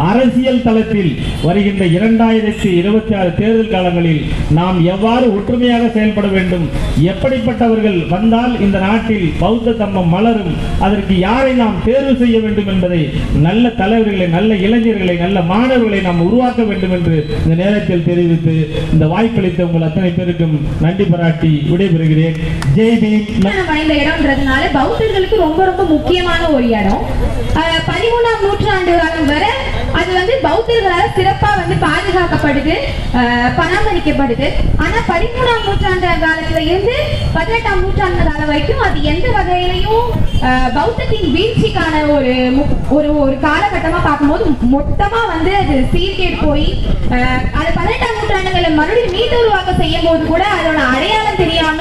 Speaker 8: அரசியல் தளத்தில் வருகின்ற 2026 தேர்தல் காலங்களில் நாம் எவ்வாறு ஒற்றுமையாக செயல்பட வேண்டும், எப்படிப்பட்டவர்கள் வந்தால் இந்த நாட்டில் பௌத்த தம்மம் மலரும், அதற்கு யாரை நாம் தேர்வு செய்ய வேண்டும் என்பதை நல்ல தலைவர்களை, நல்ல இளைஞர்களை, நல்ல மாணவர்களை நாம் உருவாக்க வேண்டும் என்று இந்த நேரத்தில் தெரிவித்து இந்த வாய்ப்பளித்த உங்கள் அத்தனை பேருக்கும் நன்றி பாராட்டி விடைபெறுகிறேன். ஜெய் பீம்.
Speaker 9: வாய்ந்த இடம்ன்றதுனால பௌத்தர்களுக்கு ரொம்ப ரொம்ப முக்கியமான ஒரு இடம். 13ஆம் நூற்றாண்டு காலம் வரை அது வந்து பௌத்தர்களால் சிறப்பா வந்து பாதுகாக்கப்படுது, பராமரிக்கப்படுது. ஆனா 13ஆம் நூற்றாண்டு காலத்துல இருந்து 18ஆம் நூற்றாண்டு காலம் வரைக்கும் அது எந்த வகையிலையும் பௌத்தத்தின் வீழ்ச்சிக்கான ஒரு காலகட்டமா பார்க்கும்போது மொத்தமா வந்து அது சீர்கேடு போய் அது 18ஆம் நூற்றாண்டுகளில் மறுபடியும் மீட்டு உருவாக்கம் செய்யும் போது கூட அதோட அடையாளம் தெரியாம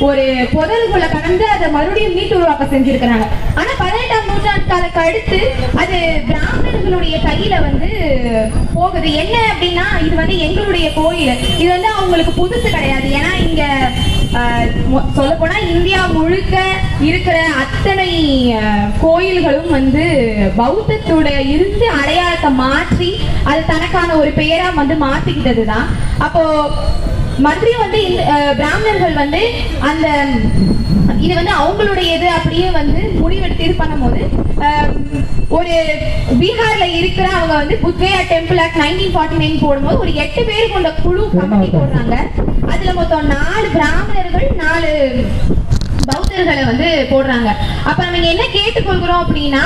Speaker 9: ஒரு புதல்களை கடந்து அதை மறுபடியும் மீட்டு உருவாக்கம் செஞ்சிருக்கிறாங்க. ஆனா 18ஆம் நூற்றாண்டு காலத்துக்கு அடுத்து அது பிராமணர்களுடைய கையில வந்து போகுது. என்ன அப்படின்னா இது வந்து எங்களுடைய கோயில், இது வந்து அவங்களுக்கு புதுசு கிடையாது. ஏன்னா இங்க சொல்ல போனா இந்தியா முழுக்க இருக்கிற அத்தனை கோயில்களும் வந்து பௌத்தத்தோட இருந்து அடையாளத்தை மாற்றி அது தனக்கான ஒரு பெயரா வந்து மாத்திக்கிட்டதுதான். அப்போ மறுபடியும் வந்து பிராமணர்கள் வந்து அந்த இது வந்து அவங்களுடையது அப்படியே வந்து முடிவெடுத்து இது பண்ணும்போது ஒரு பீகார்ல இருக்கிற அவங்க வந்து புத்கயா டெம்பிள் ஆக்ட் 1949 போடும்போது ஒரு 8 பேர் கொண்ட குழு கமிட்டி போடுறாங்க. அதுல மொத்தம் 4 பிராமணர்கள் 4 பௌத்தர்களை வந்து போடுறாங்க. அப்ப நம்ம என்ன கேட்டுக்கொள்கிறோம் அப்படின்னா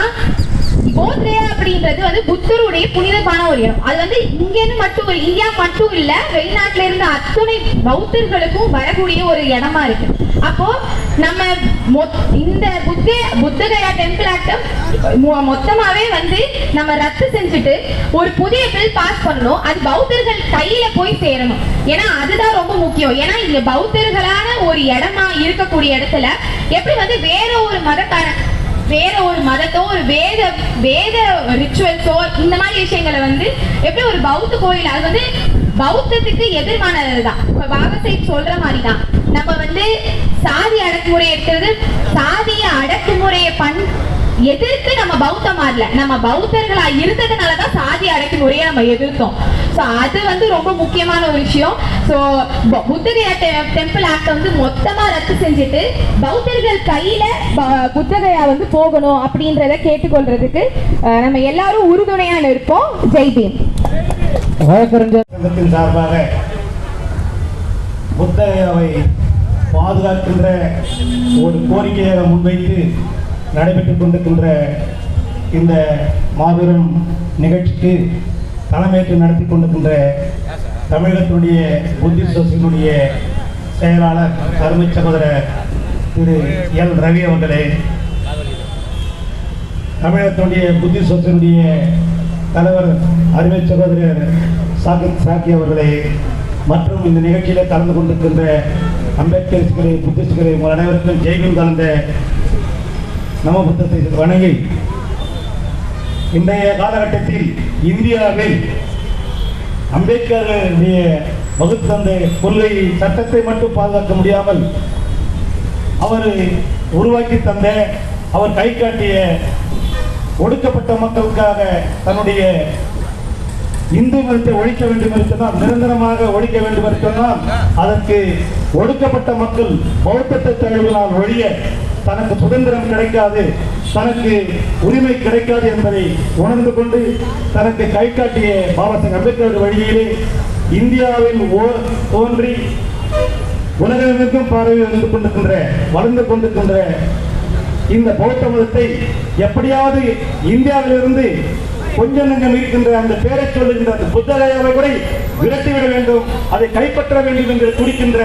Speaker 9: போத்கயா அப்படின்றது வந்து புத்தருடைய புனிதமான ஒரு இடம். அது வந்து இங்கேன்னு மட்டும் இந்தியா மட்டும் இல்ல, வெளிநாட்டுல இருந்து அத்தனை பௌத்தர்களுக்கும் வரக்கூடிய ஒரு இடமா இருக்கு. அப்போ நம்ம இந்த புத்தகயா டெம்பிள் ஆக்ட் மொத்தமாவே வந்து நம்ம ரத்து செஞ்சுட்டு ஒரு புதிய பில் பாஸ் பண்ணணும். அது பௌத்தர்கள் கையில போய் சேரணும். ஏன்னா அதுதான் ரொம்ப முக்கியம். ஏன்னா இங்க பௌத்தர்களான ஒரு இடமா இருக்கக்கூடிய இடத்துல எப்படி வந்து வேற ஒரு மதத்தோ ஒரு வேத ரிச்சுவல்ஸோ இந்த மாதிரி விஷயங்களை வந்து எப்படி ஒரு பௌத்த கோயில் அது வந்து பௌத்தத்துக்கு எதிர்மானதுதான். இப்ப பாபாசாஹிப் சொல்ற மாதிரிதான் நம்ம வந்து சாதி அடக்குமுறை எடுக்கிறது, சாதிய அடக்குமுறையை எதிர்த்து நம்ம பௌத்தம் மாறல, நம்ம பௌத்தர்களா இருந்ததுனாலதான் சாதி அடக்குமுறையை நம்ம எதிர்த்தோம். சோ அது வந்து ரொம்ப முக்கியமான ஒரு விஷயம். சோ புத்தகயா டெம்பிள் ஆக்ட் வந்து மொத்தமா ரத்து செஞ்சுட்டு பௌத்தர்கள் கையில புத்தகயா வந்து போகணும் அப்படின்றத கேட்டுக்கொள்றதுக்கு நம்ம எல்லாரும் உறுதுணையா இருப்போம். ஜெய் பீம்.
Speaker 5: வழக்கறிஞர் சார்பாக புத்தகயாவை பாதுகாக்கின்ற ஒரு கோரிக்கையாக முன்வைத்து நடைபெற்றுக் கொண்டிருக்கின்ற இந்த மாபெரும் நிகழ்ச்சிக்கு தலைமையேற்று நடத்தி கொண்டிருக்கின்ற தமிழகத்தினுடைய புத்திஸ்ட் சொசைட்டியினுடைய செயலாளர் அருமை சகோதரர் திரு எல் ரவி அவர்களே, தமிழகத்தினுடைய புத்திஸ்ட் சொசைட்டியினுடைய தலைவர் அருமை சகோதரர் சாக்கி அவர்களே, மற்றும் இந்த நிகழ்ச்சியில் கலந்து கொண்டிருக்கின்ற அம்பேத்கரிஸ்களே, புத்திஸ்டுகளே, உங்கள் அனைவருக்கும் ஜெய்பீம் கலந்த நம புத்தத்தை வணங்கி, இன்றைய காலகட்டத்தில் இந்தியாவில் அம்பேத்கருடைய வகுத்து தந்த கொள்கை சட்டத்தை மட்டும் பாதுகாக்க முடியாமல் அவர் உருவாக்கி தந்த, அவர் கை காட்டிய ஒடுக்கப்பட்ட மக்களுக்காக தன்னுடைய இந்து மதத்தை ஒழிக்க வேண்டும் என்று சொன்னால், நிரந்தரமாக ஒழிக்க வேண்டும் என்று சொன்னால் அதற்கு ஒடுக்கப்பட்ட மக்கள் பௌத்தத்தை தழுவினால் ஒழிய தனக்கு சுதந்திரம் கிடைக்காது, தனக்கு உரிமை கிடைக்காது என்பதை உணர்ந்து கொண்டு தனக்கு கை காட்டிய பாபா சாஹேப் அம்பேத்கர் வழியிலே இந்தியாவில் தோன்றி உலகமெங்கும் பார்வை வளர்ந்து கொண்டிருக்கின்ற இந்த பௌத்த மதத்தை எப்படியாவது இந்தியாவிலிருந்து
Speaker 10: கொஞ்சம் நெஞ்சம் இருக்கின்ற அந்த பேரை சொல்லுகின்ற அந்த புத்தகயாவை கூட விரட்டிவிட வேண்டும், அதை கைப்பற்ற வேண்டும் என்று துடிக்கின்ற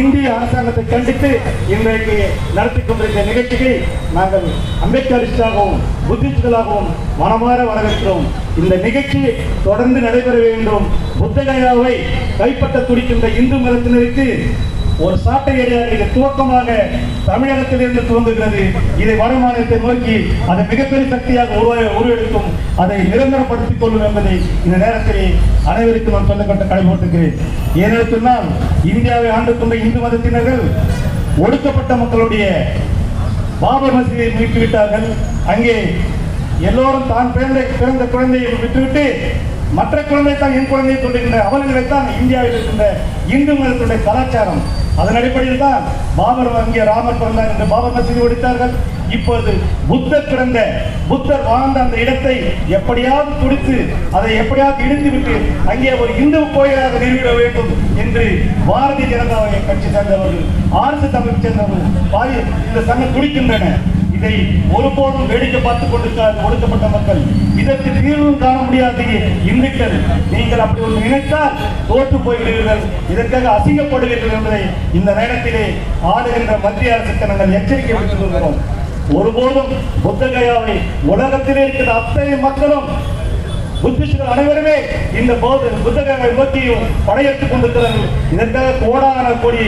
Speaker 10: இந்திய அரசாங்கத்தை கண்டித்து இன்றைக்கு நடத்தி கொண்டிருக்கிற நிகழ்ச்சியை நாங்கள் அம்பேத்கரிஸ்டாகவும் புத்திஸ்டுகளாகவும் மனமாற வரவேற்கிறோம். இந்த நிகழ்ச்சி தொடர்ந்து நடைபெற வேண்டும். புத்தகயாவை கைப்பற்ற துடிக்கின்ற இந்து மதத்தினருக்கு ஒரு சாட்டை அடியாக துவக்கமாக தமிழகத்திலிருந்து துவங்குகிறது. இதை வட மாநிலத்தை நோக்கி அதை மிகப்பெரிய சக்தியாக உருவெடுக்கும், அதை நிரந்தரப்படுத்திக் கொள்ளும் என்பதை இந்த நேரத்தில் அனைவருக்கும் நான் சொல்லப்பட்ட கடமைப்பட்டிருக்கிறேன். ஏனென்று சொன்னால் இந்தியாவை ஆண்டு கொண்ட இந்து மதத்தினர்கள் ஒடுக்கப்பட்ட மக்களுடைய பாபர் மசீதியை மீட்டுவிட்டார்கள். அங்கே எல்லோரும் தான் பிறந்த குழந்தையை விட்டுவிட்டு மற்ற குழந்தை தான் என் குழந்தையை சொல்லுகின்ற அவர்களைத்தான் இந்தியாவில் இருக்கின்ற இந்து மதத்துடைய கலாச்சாரம். அதன் அடிப்படையில் தான் பாபர் அங்கே ராமர் பிறந்தார் என்று பாபர் மசீதி ஒடித்தார்கள். இப்போது புத்தர் வாழ்ந்த அந்த இடத்தை எப்படியாவது துடித்து அதை எப்படியாவது இடிந்துவிட்டு அங்கே ஒரு இந்து கோயிலாக நிறுவிட வேண்டும் என்று பாரதிய ஜனதா கட்சி சேர்ந்தவர்கள், RSS அமைப்பை சேர்ந்தவர்கள் இந்த சங்கம் துடிக்கின்றன. இதை ஒருபோதும் வேடிக்கை பார்த்துக் கொண்டிருக்கார் ஒடுக்கப்பட்ட மக்கள். இதற்கு தீர்வும் காண முடியாது இந்துக்கள். நீங்கள் அப்படி ஒன்று நினைத்தால் தோற்று போய்விடுவீர்கள், இதற்காக அசிங்கப்படுவீர்கள் என்பதை இந்த நேரத்திலே ஆளுகின்ற மத்திய அரசுக்கு நாங்கள் எச்சரிக்கை விடுத்துக் கொள்கிறோம். ஒருபோதும் புத்தகயாவை உலகத்திலே இருக்கிற அத்தனை மக்களும் புத்திஸ்டுகள் அனைவருமே இந்த புத்தகங்களை நோக்கியும் படையெடுத்துக் கொண்டிருக்கிறார்கள். இதற்காக கோடான கோடி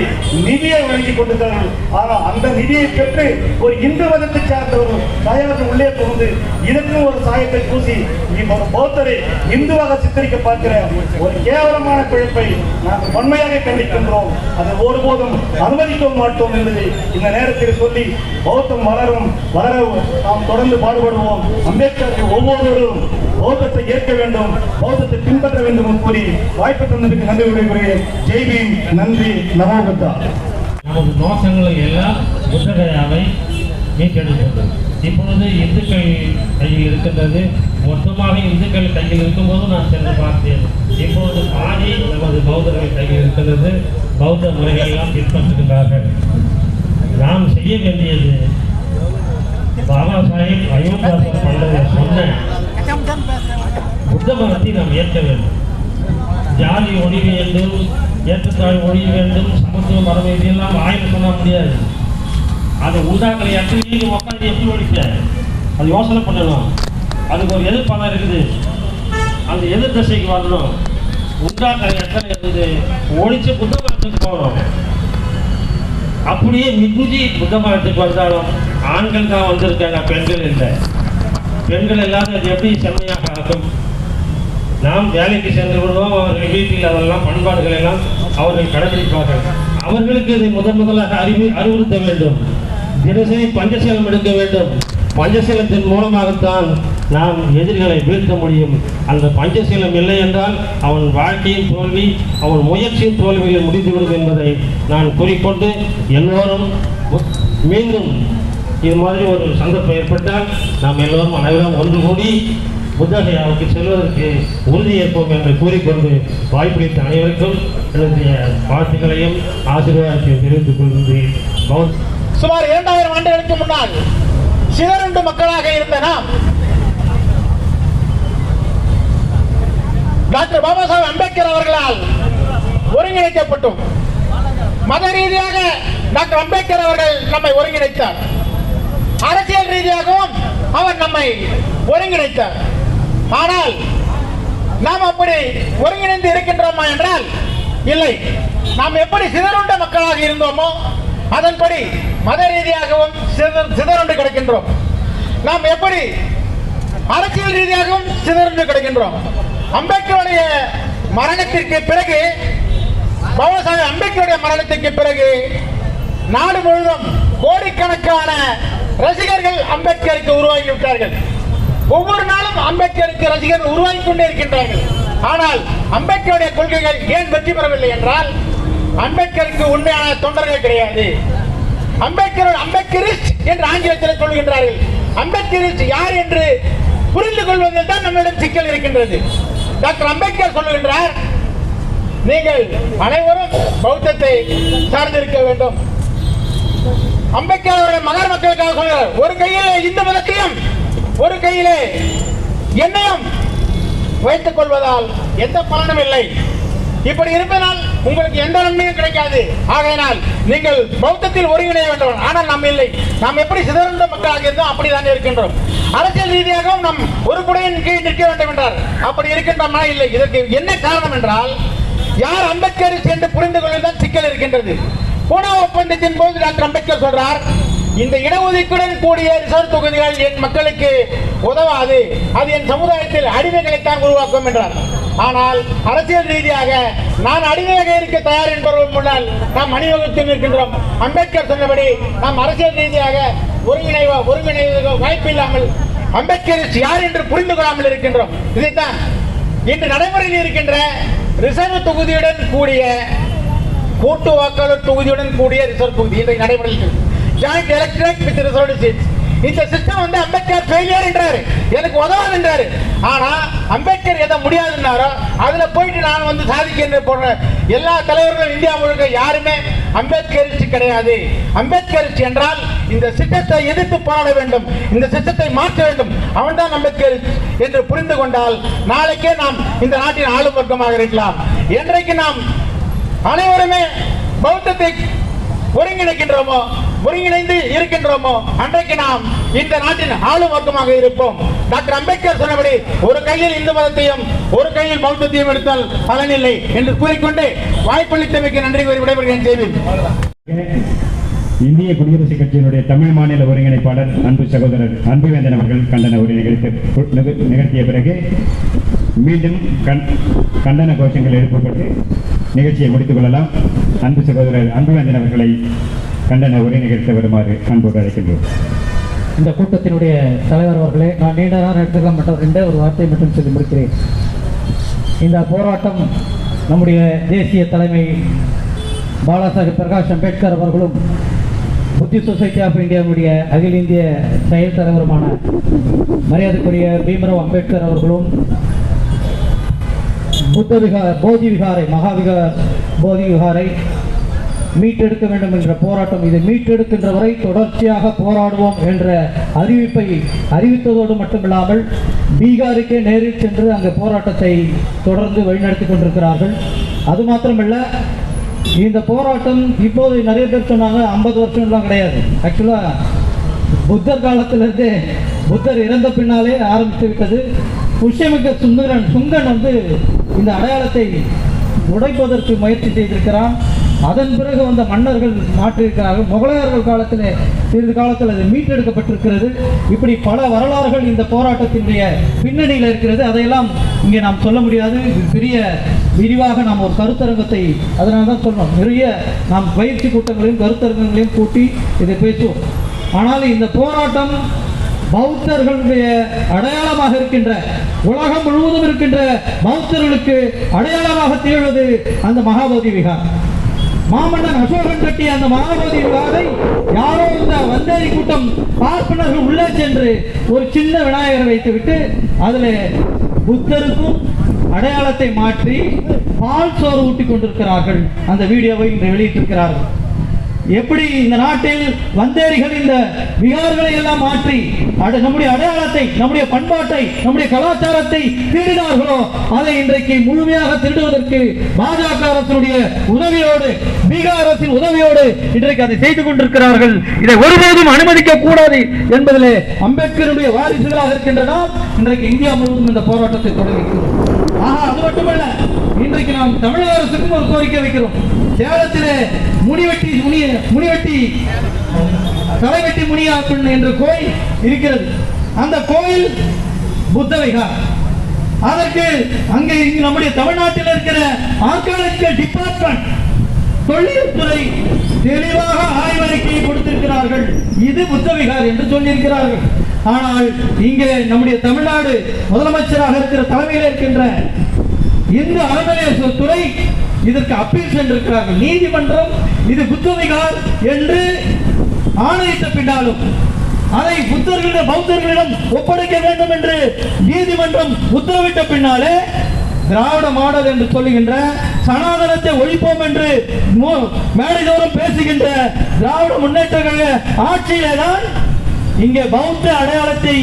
Speaker 10: நிதியை வழங்கிக் கொண்டிருக்கிறார்கள். ஆனால் அந்த நிதியை பெற்று ஒரு இந்து மதத்தை சார்ந்தவர்கள் தயாரித்து உள்ளே புகுந்து இதற்கு ஒரு சாயத்தை பூசி ஒரு பௌத்தரை இந்துவாக சித்தரிக்க பார்க்கிற ஒரு கேவலமான பிழைப்பை நாங்கள் வன்மையாக கண்டிக்கின்றோம். அதை ஒருபோதும் அனுமதிக்க மாட்டோம் என்பதை இந்த நேரத்தில் சொல்லி பௌத்தம் வளர நாம் தொடர்ந்து பாடுபடுவோம். அம்பேத்கர் ஒவ்வொருவரும் பௌத்தத்தை ஏற்க வேண்டும், பௌத்தத்தை பின்பற்ற வேண்டும் கூறி வாய்ப்பு தந்ததுக்கு நன்றி விடைபெறுகிறேன். ஜெய் பீம், நன்றி, நமோ புத்தா.
Speaker 8: நமது நோக்கங்களை எல்லாம் புத்தகயாவை மீட்டெடுக்கிறது. இப்பொழுது இந்துக்கள் கையில் இருக்கின்றது. மொத்தமாக இந்துக்கள் கையில் இருக்கும்போது நான் சென்று பார்த்தேன். இப்பொழுது பாதி நமது பௌத்தர்கள் கையில் இருக்கின்றது. பௌத்த முறைகள் எல்லாம் பின்பற்றுகின்றார்கள். நாம் செய்ய வேண்டியது பாபா சாஹிப் அயோத்தியாசன் பண்டவர் சொன்ன புத்த மதத்தை நாம் ஏற்க வேண்டும். ஜாதி ஒழிய வேண்டும், ஏற்றத்தாழ்வு ஒழிய வேண்டும், சமத்துவம் வர வேண்டும், எல்லாம் ஆய்வு சொல்ல முடியாது. அதை உண்டாக்குற இடத்துல உட்காந்து எப்படி ஒழிக்க அது யோசனை பண்ணணும். அதுக்கு ஒரு எதிர்ப்பான இருக்குது. அந்த எதிர் திசைக்கு வரணும். உண்டாக்குற இடத்துல இருக்குது ஒழிச்சு புத்த மதத்துக்கு போகணும். அப்படியே மிகுதி புத்த மதத்துக்கு வந்தாலும் ஆண்கள் தான் வந்திருக்காங்க, பெண்கள் இல்லை. பெண்கள் எல்லாரும் அது எப்படி செம்மையாக ஆக்கும். நாம் வேலைக்கு சென்று விடுவோம், அவர்கள் வீட்டில் அதெல்லாம் பண்பாடுகள் எல்லாம் அவர்கள் கடைபிடிப்பார்கள். அவர்களுக்கு இதை முதலாக அறிவுறுத்த வேண்டும். தினசரி பஞ்சசீலம் எடுக்க வேண்டும். பஞ்சசீலத்தின் மூலமாகத்தான் நாம் எதிரிகளை வீழ்த்த முடியும். அந்த பஞ்சசீலம் இல்லை என்றால் அவன் வாழ்க்கையின் தோல்வி, அவன் முயற்சியின் தோல்வியில் முடிந்துவிடும் என்பதை நான் கூறிக்கொண்டு எல்லோரும் மீண்டும் இது மாதிரி ஒரு சந்தர்ப்பம் ஏற்பட்டால் நாம் எல்லோரும் அனைவரும் ஒன்று கூடி புத்தகயாவுக்கு செல்வதற்கு உறுதியேற்போம் என்று கூறிக்கொண்டு வாய்ப்பளித்த அனைவருக்கும் என்னுடைய வாழ்த்துக்களையும் ஆசீர்வாதத்தையும் தெரிவித்துக் கொள்கின்றேன்.
Speaker 11: சுமார் 2000 ஆண்டுகளுக்கு முன்னால் சிதறுண்டு மக்களாக இருந்த நாம் டாக்டர் பாபா சாஹேப் அம்பேத்கர் அவர்களால் ஒருங்கிணைக்கப்பட்டோம். மத ரீதியாக டாக்டர் அம்பேத்கர் அவர்கள் நம்மை ஒருங்கிணைத்தார். அரசியல் ரீதியாகவும் அவர் நம்மை ஒருங்கிணைத்தார். ஆனால் நாம் அப்படி ஒருங்கிணைந்து இருக்கின்றோமா என்றால் இல்லை. நாம் எப்படி சிதறுண்ட மக்களாக இருந்தோமோ அதன்படி மத ரீதியாகவும் சிதறுண்டு கிடக்கின்றோம். நாம் எப்படி அரசியல் ரீதியாகவும் சிதறுண்டு கிடக்கின்றோம். அம்பேத்கருடைய மரணத்திற்கு பிறகு, பாபா சாஹேப் அம்பேத்கருடைய மரணத்திற்கு பிறகு நாடு முழுவதும் கோடிக்கணக்கான ரசிகர்கள் அம்பேத்கருக்கு உருவாகிவிட்டார்கள். ஒவ்வொரு நாளும் அம்பேத்கருக்கு ரசிகர்கள் உருவாகி கொண்டே இருக்கின்றார்கள். ஆனால் அம்பேத்கருடைய கொள்கைகள் ஏன் வெற்றி பெறவில்லை என்றால் அம்பேத்கருக்கு உண்மையான தொண்டர்கள் கிடையாது. அம்பேத்கரிஸ்ட் என்று ஆங்கிலத்தில் சொல்கின்றார்கள். அம்பேத்கரிஸ்ட் யார் என்று புரிந்து கொள்வதில் தான் நம்மிடம் சிக்கல் இருக்கின்றது. டாக்டர் அம்பேத்கர் சொல்லுகின்றார், நீங்கள் அனைவரும் பௌத்தத்தை சார்ந்திருக்க வேண்டும். அம்பேத்கர் அவர்கள் மகர் மக்களுக்காக சொல்கிறார், ஒரு கையிலே இந்து மதத்தையும் ஒரு கையிலே என்னையும் வைத்துக் கொள்வதால் எந்த பலனும் இல்லை. இப்படி இருப்பதனால் உங்களுக்கு எந்த நன்மையும் கிடைக்காது. ஆகையினால் நீங்கள் பௌத்தத்தில் ஒருங்கிணைய வேண்டும். ஆனால் நாம் இல்லை. நாம் எப்படி சிதறந்த மக்களாக இருந்தோம் அப்படிதான் இருக்கின்றோம். அரசியல் ரீதியாகவும் நாம் ஒரு குடையின் கீழ் நிற்க வேண்டும் என்றார். அப்படி இருக்கின்றோமா? இல்லை. இதற்கு என்ன காரணம் என்றால், யார் அம்பேத்கர் என்று புரிந்து கொள்வதுதான் சிக்கல் இருக்கின்றது. பூனா ஒப்பந்தத்தின் போது டாக்டர் அம்பேத்கர் சொல்றார், இந்த இடஒதுக்கீடுடன் கூடிய ரிசர்வ் தொகுதிகள் என் மக்களுக்கு உதவாது, அது என் சமுதாயத்தில் அடிமைகளைத்தான் உருவாக்கும் என்றார். ஆனால் அரசியல் ரீதியாக நான் அடிமையாக இருக்க தயார் என்பவர்கள் முன்னால் நாம் அணிவகுத்து நிற்கின்றோம். அம்பேத்கர் சொன்னபடி நாம் அரசியல் ரீதியாக ஒருங்கிணைவு வாய்ப்பில்லாமல் அம்பேத்கர் யார் என்று புரிந்து கொள்ளாமல் இருக்கின்றோம். இதைத்தான் இன்று நடைமுறையில் இருக்கின்ற ரிசர்வ் தொகுதியுடன் கூடிய கூட்டு வாக்காளர் தொகுதியுடன் கூடிய ரிசர்வ் தொகுதி இன்றைக்கு நடைமுறையில் joint electorate with reserved seats. இந்த சிஸ்டம் வந்து அம்பேத்கர் ஃபெயிலியர் என்றாரு, எனக்கு உதவாது என்றாரு. ஆனா அம்பேத்கர் எதை முடியாதுன்னாரோ அதுல போயிட்டு நான் வந்து சாதிக்கிறேன் போன்ற எல்லா தலைவர்களும் இந்தியா முழுக்க யாருமே அம்பேத்கரிஸ்ட் கிடையாது. அம்பேத்கரிஸ்ட் என்றால் இந்த சிஸ்டத்தை எதிர்த்து போராட வேண்டும், இந்த சிஸ்டத்தை மாற்ற வேண்டும், அவன் தான் அம்பேத்கரிஸ்ட் என்று புரிந்து கொண்டால் நாளைக்கே நாம் இந்த நாட்டின் ஆளும் வர்க்கமாக இருக்கலாம். என்றைக்கு நாம் அனைவருமே பௌத்தத்தை ஒருங்கிணைக்கின்றோமோ, ஒருங்கிணைந்து இருக்கின்றோமோ, அன்றைக்கு நாம் இந்த நாட்டின் ஆளும் வர்க்கமாக இருப்போம். டாக்டர் அம்பேத்கர் சொன்னபடி ஒரு கையில் இந்து மதத்தையும் ஒரு கையில் பௌத்தத்தையும் எடுத்தால் பலனில்லை என்று கூறிக்கொண்டு வாய்ப்பளித்தமைக்கு நன்றி கூறி விடைபெறுகிறேன். செய்வேன்.
Speaker 5: இந்திய குடியரசுக் கட்சியினுடைய தமிழ் மாநில ஒருங்கிணைப்பாளர் அன்பு சகோதரர் அன்புவேந்தன் அவர்கள் கண்டன உரை நிகழ்த்திய பிறகு மீண்டும் கண்டன கோஷங்கள் எழுப்பப்பட்டு நிகழ்ச்சியை முடித்துக் கொள்ளலாம். அன்பு சகோதரர் அன்புவேந்தன் அவர்களை கண்டன உரை நிகழ்த்த வருமாறு அன்போடு அழைக்கின்றோம்.
Speaker 4: இந்த கூட்டத்தினுடைய தலைவர் அவர்களே, நான் நீண்ட நேரம் எடுத்துக்க மாட்டேன், ஒரு வார்த்தை மட்டும் சொல்லி முடிக்கிறேன். இந்த போராட்டம் நம்முடைய தேசிய தலைமை பாலாசாஹிப் பிரகாஷ் அம்பேத்கர் அவர்களும் புத்திஸ்ட் சொசைட்டி ஆஃப் இந்தியாவுடைய அகில இந்திய செயல் தலைவருமான மரியாதைக்குரிய பீம்ராவ் அம்பேத்கர் அவர்களும் போதி விகாரை மீட்டெடுக்க வேண்டும் என்ற போராட்டம், இதை மீட்டெடுக்கின்ற வரை தொடர்ச்சியாக போராடுவோம் என்ற அறிவிப்பை அறிவித்ததோடு மட்டுமில்லாமல் பீகாருக்கே நேரில் சென்று அங்கே போராட்டத்தை தொடர்ந்து வழிநடத்தி கொண்டிருக்கிறார்கள். அது மாத்திரமல்ல, இந்த போராட்டம் இப்போது நிறைய பேர் சொன்னாங்க 50 வருஷம்லாம் கிடையாது. ஆக்சுவலாக புத்தர் காலத்திலிருந்தே, புத்தர் இறந்த பின்னாலே ஆரம்பித்து விட்டது. புஷ்யமிக்க சுங்கன் வந்து இந்த அடையாளத்தை உடைப்பதற்கு முயற்சி செய்திருக்கிறான். அதன் பிறகு வந்த மன்னர்கள் மாற்றியிருக்கிறார்கள். முகலாயர்கள் காலத்தில் சிறிது காலத்தில் அது மீட்டெடுக்கப்பட்டிருக்கிறது. இப்படி பல வரலாறுகள் இந்த போராட்டத்தினுடைய பின்னணியில் இருக்கிறது. அதையெல்லாம் இங்கே நாம் சொல்ல முடியாது. பெரிய விரிவாக நாம் ஒரு கருத்தரங்கத்தை, அதனால தான் சொல்றோம், நிறைய நாம் பயிற்சி கூட்டங்களையும் கருத்தரங்கங்களையும் கூட்டி இதை பேசுவோம். ஆனால் இந்த போராட்டம் பௌத்தர்களுடைய அடையாளமாக இருக்கின்ற, உலகம் முழுவதும் இருக்கின்ற பௌத்தர்களுக்கு அடையாளமாக திகழ்வது அந்த மகாபோதி விகார். மாமன்னன் அசோகன் கட்டிய அந்த மகாபோதி விகாரை யாரோ இந்த வந்தேரி கூட்டம் பார்ப்பனர்கள் உள்ளே சென்று ஒரு சின்ன விநாயகரை வைத்துவிட்டு அதில் புத்தருக்கும் அடையாளத்தை மாற்றி பால் சோறு ஊட்டி கொண்டிருக்கிறார்கள். அந்த வீடியோவை இன்று வெளியிட்டிருக்கிறார்கள். எப்படி இந்த நாட்டில் வந்தேரிகள் இந்த விகார்களை எல்லாம் மாற்றி நம்முடைய அடையாளத்தை, நம்முடைய பண்பாட்டை, நம்முடைய கலாச்சாரத்தை திருடினார்களோ அதை இன்றைக்கு முழுமையாக திருடுவதற்கு பாஜக அரசுடைய உதவியோடு, பீகார் அரசின் உதவியோடு இன்றைக்கு அதை செய்து கொண்டிருக்கிறார்கள். இதை ஒருபோதும் அனுமதிக்க கூடாது என்பதிலே அம்பேத்கருடைய வாரிசுகளாக இருக்கின்றன. இன்றைக்கு இந்தியா முழுவதும் இந்த போராட்டத்தை தொடங்கியிருக்கிறோம். அது மட்டுமல்ல, இன்றைக்கு நாம் தமிழக அரசுக்கும் ஒரு கோரிக்கை வைக்கிறோம். சேலத்திலே தலைவெட்டி முனியாப்பன் என்ற கோயில் இருக்கிறது. அந்த கோயில் புத்த விகார். அதற்கு அங்கே நம்முடைய தமிழ்நாட்டில் இருக்கிற ஆர்காலஜிக்கல் டிபார்ட்மெண்ட், தொல்லியல் துறை தெளிவாக ஆய்வறிக்கையை கொடுத்திருக்கிறார்கள். இது புத்த விகார் என்று சொல்லியிருக்கிறார்கள். ஆனால் இங்கே நம்முடைய தமிழ்நாடு முதலமைச்சராக இருக்கிற தலைமையில் இருக்கின்ற இந்து அறநிலையத்துறை இதற்கு அப்பீல் சென்றிருக்கிறார்கள். நீதிமன்றம் இது புத்த விகார் என்று ஆணையிட்ட பின்னாலும் அதை புத்தர்களிடம், பௌத்தர்களிடம் ஒப்படைக்க வேண்டும் என்று நீதிமன்றம் உத்தரவிட்ட பின்னாலே திராவிட மாடல் என்று சொல்லுகின்ற, சனாதனத்தை ஒழிப்போம் என்று மேடைதோறும் பேசுகின்ற திராவிட முன்னேற்ற கழக ஆட்சியிலே தான் இங்கே பௌத்த அடையாளத்தை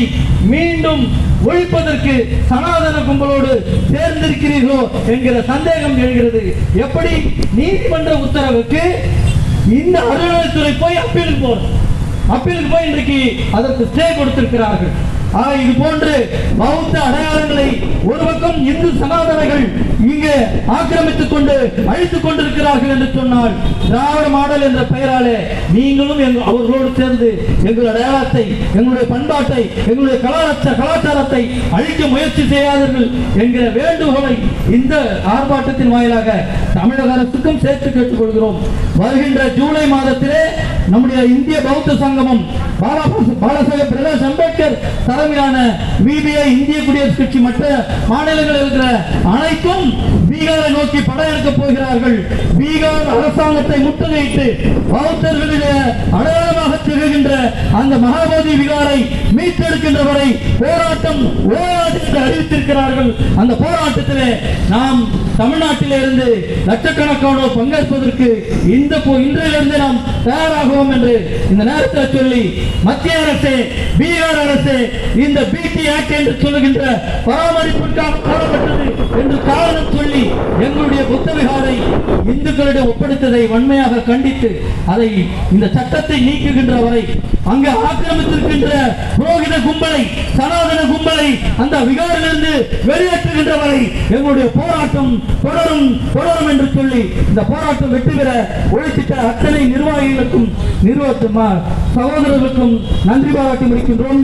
Speaker 4: மீண்டும் ஒழிப்பதற்கு சனாதன கும்பலோடு சேர்ந்திருக்கிறீர்களோ என்கிற சந்தேகம் எழுகிறது. எப்படி நீதிமன்ற உத்தரவுக்கு இந்த அறநிலையத்துறை போய் அப்பீலுக்கு போய் இன்றைக்கு அதற்கு ஸ்டே கொடுத்திருக்கிறார்கள். இது போன்று பௌத்த அடையாளங்களை ஒரு பக்கம் இந்து சனாதனர்கள் இங்கே ஆக்கிரமித்துக் கொண்டு அழித்துக் கொண்டிருக்கிறார்கள் என்று சொன்னால், திராவிட மாடல் என்ற பெயராலே நீங்களும் அவர்களோடு சேர்ந்து எங்களுடைய அடையாளத்தை, எங்களுடைய பண்பாட்டை, எங்களுடைய கலாச்சாரத்தை அழிக்க முயற்சி செய்யாதீர்கள் என்கிற வேண்டுகோளை இந்த ஆர்ப்பாட்டத்தின் வாயிலாக தமிழக அரசுக்கும் சேர்த்து கேட்டுக்கொள்கிறோம். வருகின்ற ஜூலை மாதத்திலே நம்முடைய இந்திய பௌத்த சங்கமம் பாலசாஹேப் பிரகாஷ் அம்பேத்கர் தலைமையான விபிஐ இந்திய குடியரசு கட்சி மற்ற மாநிலங்களில் இருக்கிற அனைத்தும் பீகாரை நோக்கி படையெடுக்க போகிறார்கள். பீகார் அரசாங்கத்தை முற்றுகையிட்டு பௌத்தர்களுடைய அடையாளமாக திகழ்கின்ற அந்த மகாபோதி விகாரை மீட்டெடுக்கின்ற வரை போராட்டம் என்று அறிவித்திருக்கிறார்கள். அந்த போராட்டத்திலே நாம் தமிழ்நாட்டிலே இருந்து லட்சக்கணக்கானோர் பங்கேற்பதற்கு இன்றிலிருந்து நாம் தயாராகுவோம் என்று இந்த நேரத்தில் சொல்லி, மத்திய அரசு, பீகார் அரசு இந்த பிடி ஆக்ட் என்று சொல்லுகின்ற பராமரிப்பிற்காக போடப்பட்டது என்று காரணம் சொல்லி எங்களுடைய புத்த விகாரை இந்துக்களிடம் ஒப்படைத்ததை வன்மையாக கண்டித்து அதை இந்த சட்டத்தை நீக்குகின்ற வரை, அங்கு ஆக்கிரமித்திருக்கின்ற புரோகித கும்பலை, சனாதன கும்பலை அந்த விகாரிலிருந்து வெளியேற்றுகின்ற வரை எங்களுடைய போராட்டம் தொடரும் என்று சொல்லி இந்த போராட்டம் வெற்றி பெற ஒழித்திட்ட அத்தனை நிர்வாகிகளுக்கும் சகோதரர்களுக்கும் நன்றி பாராட்டி முடிக்கின்றோம்.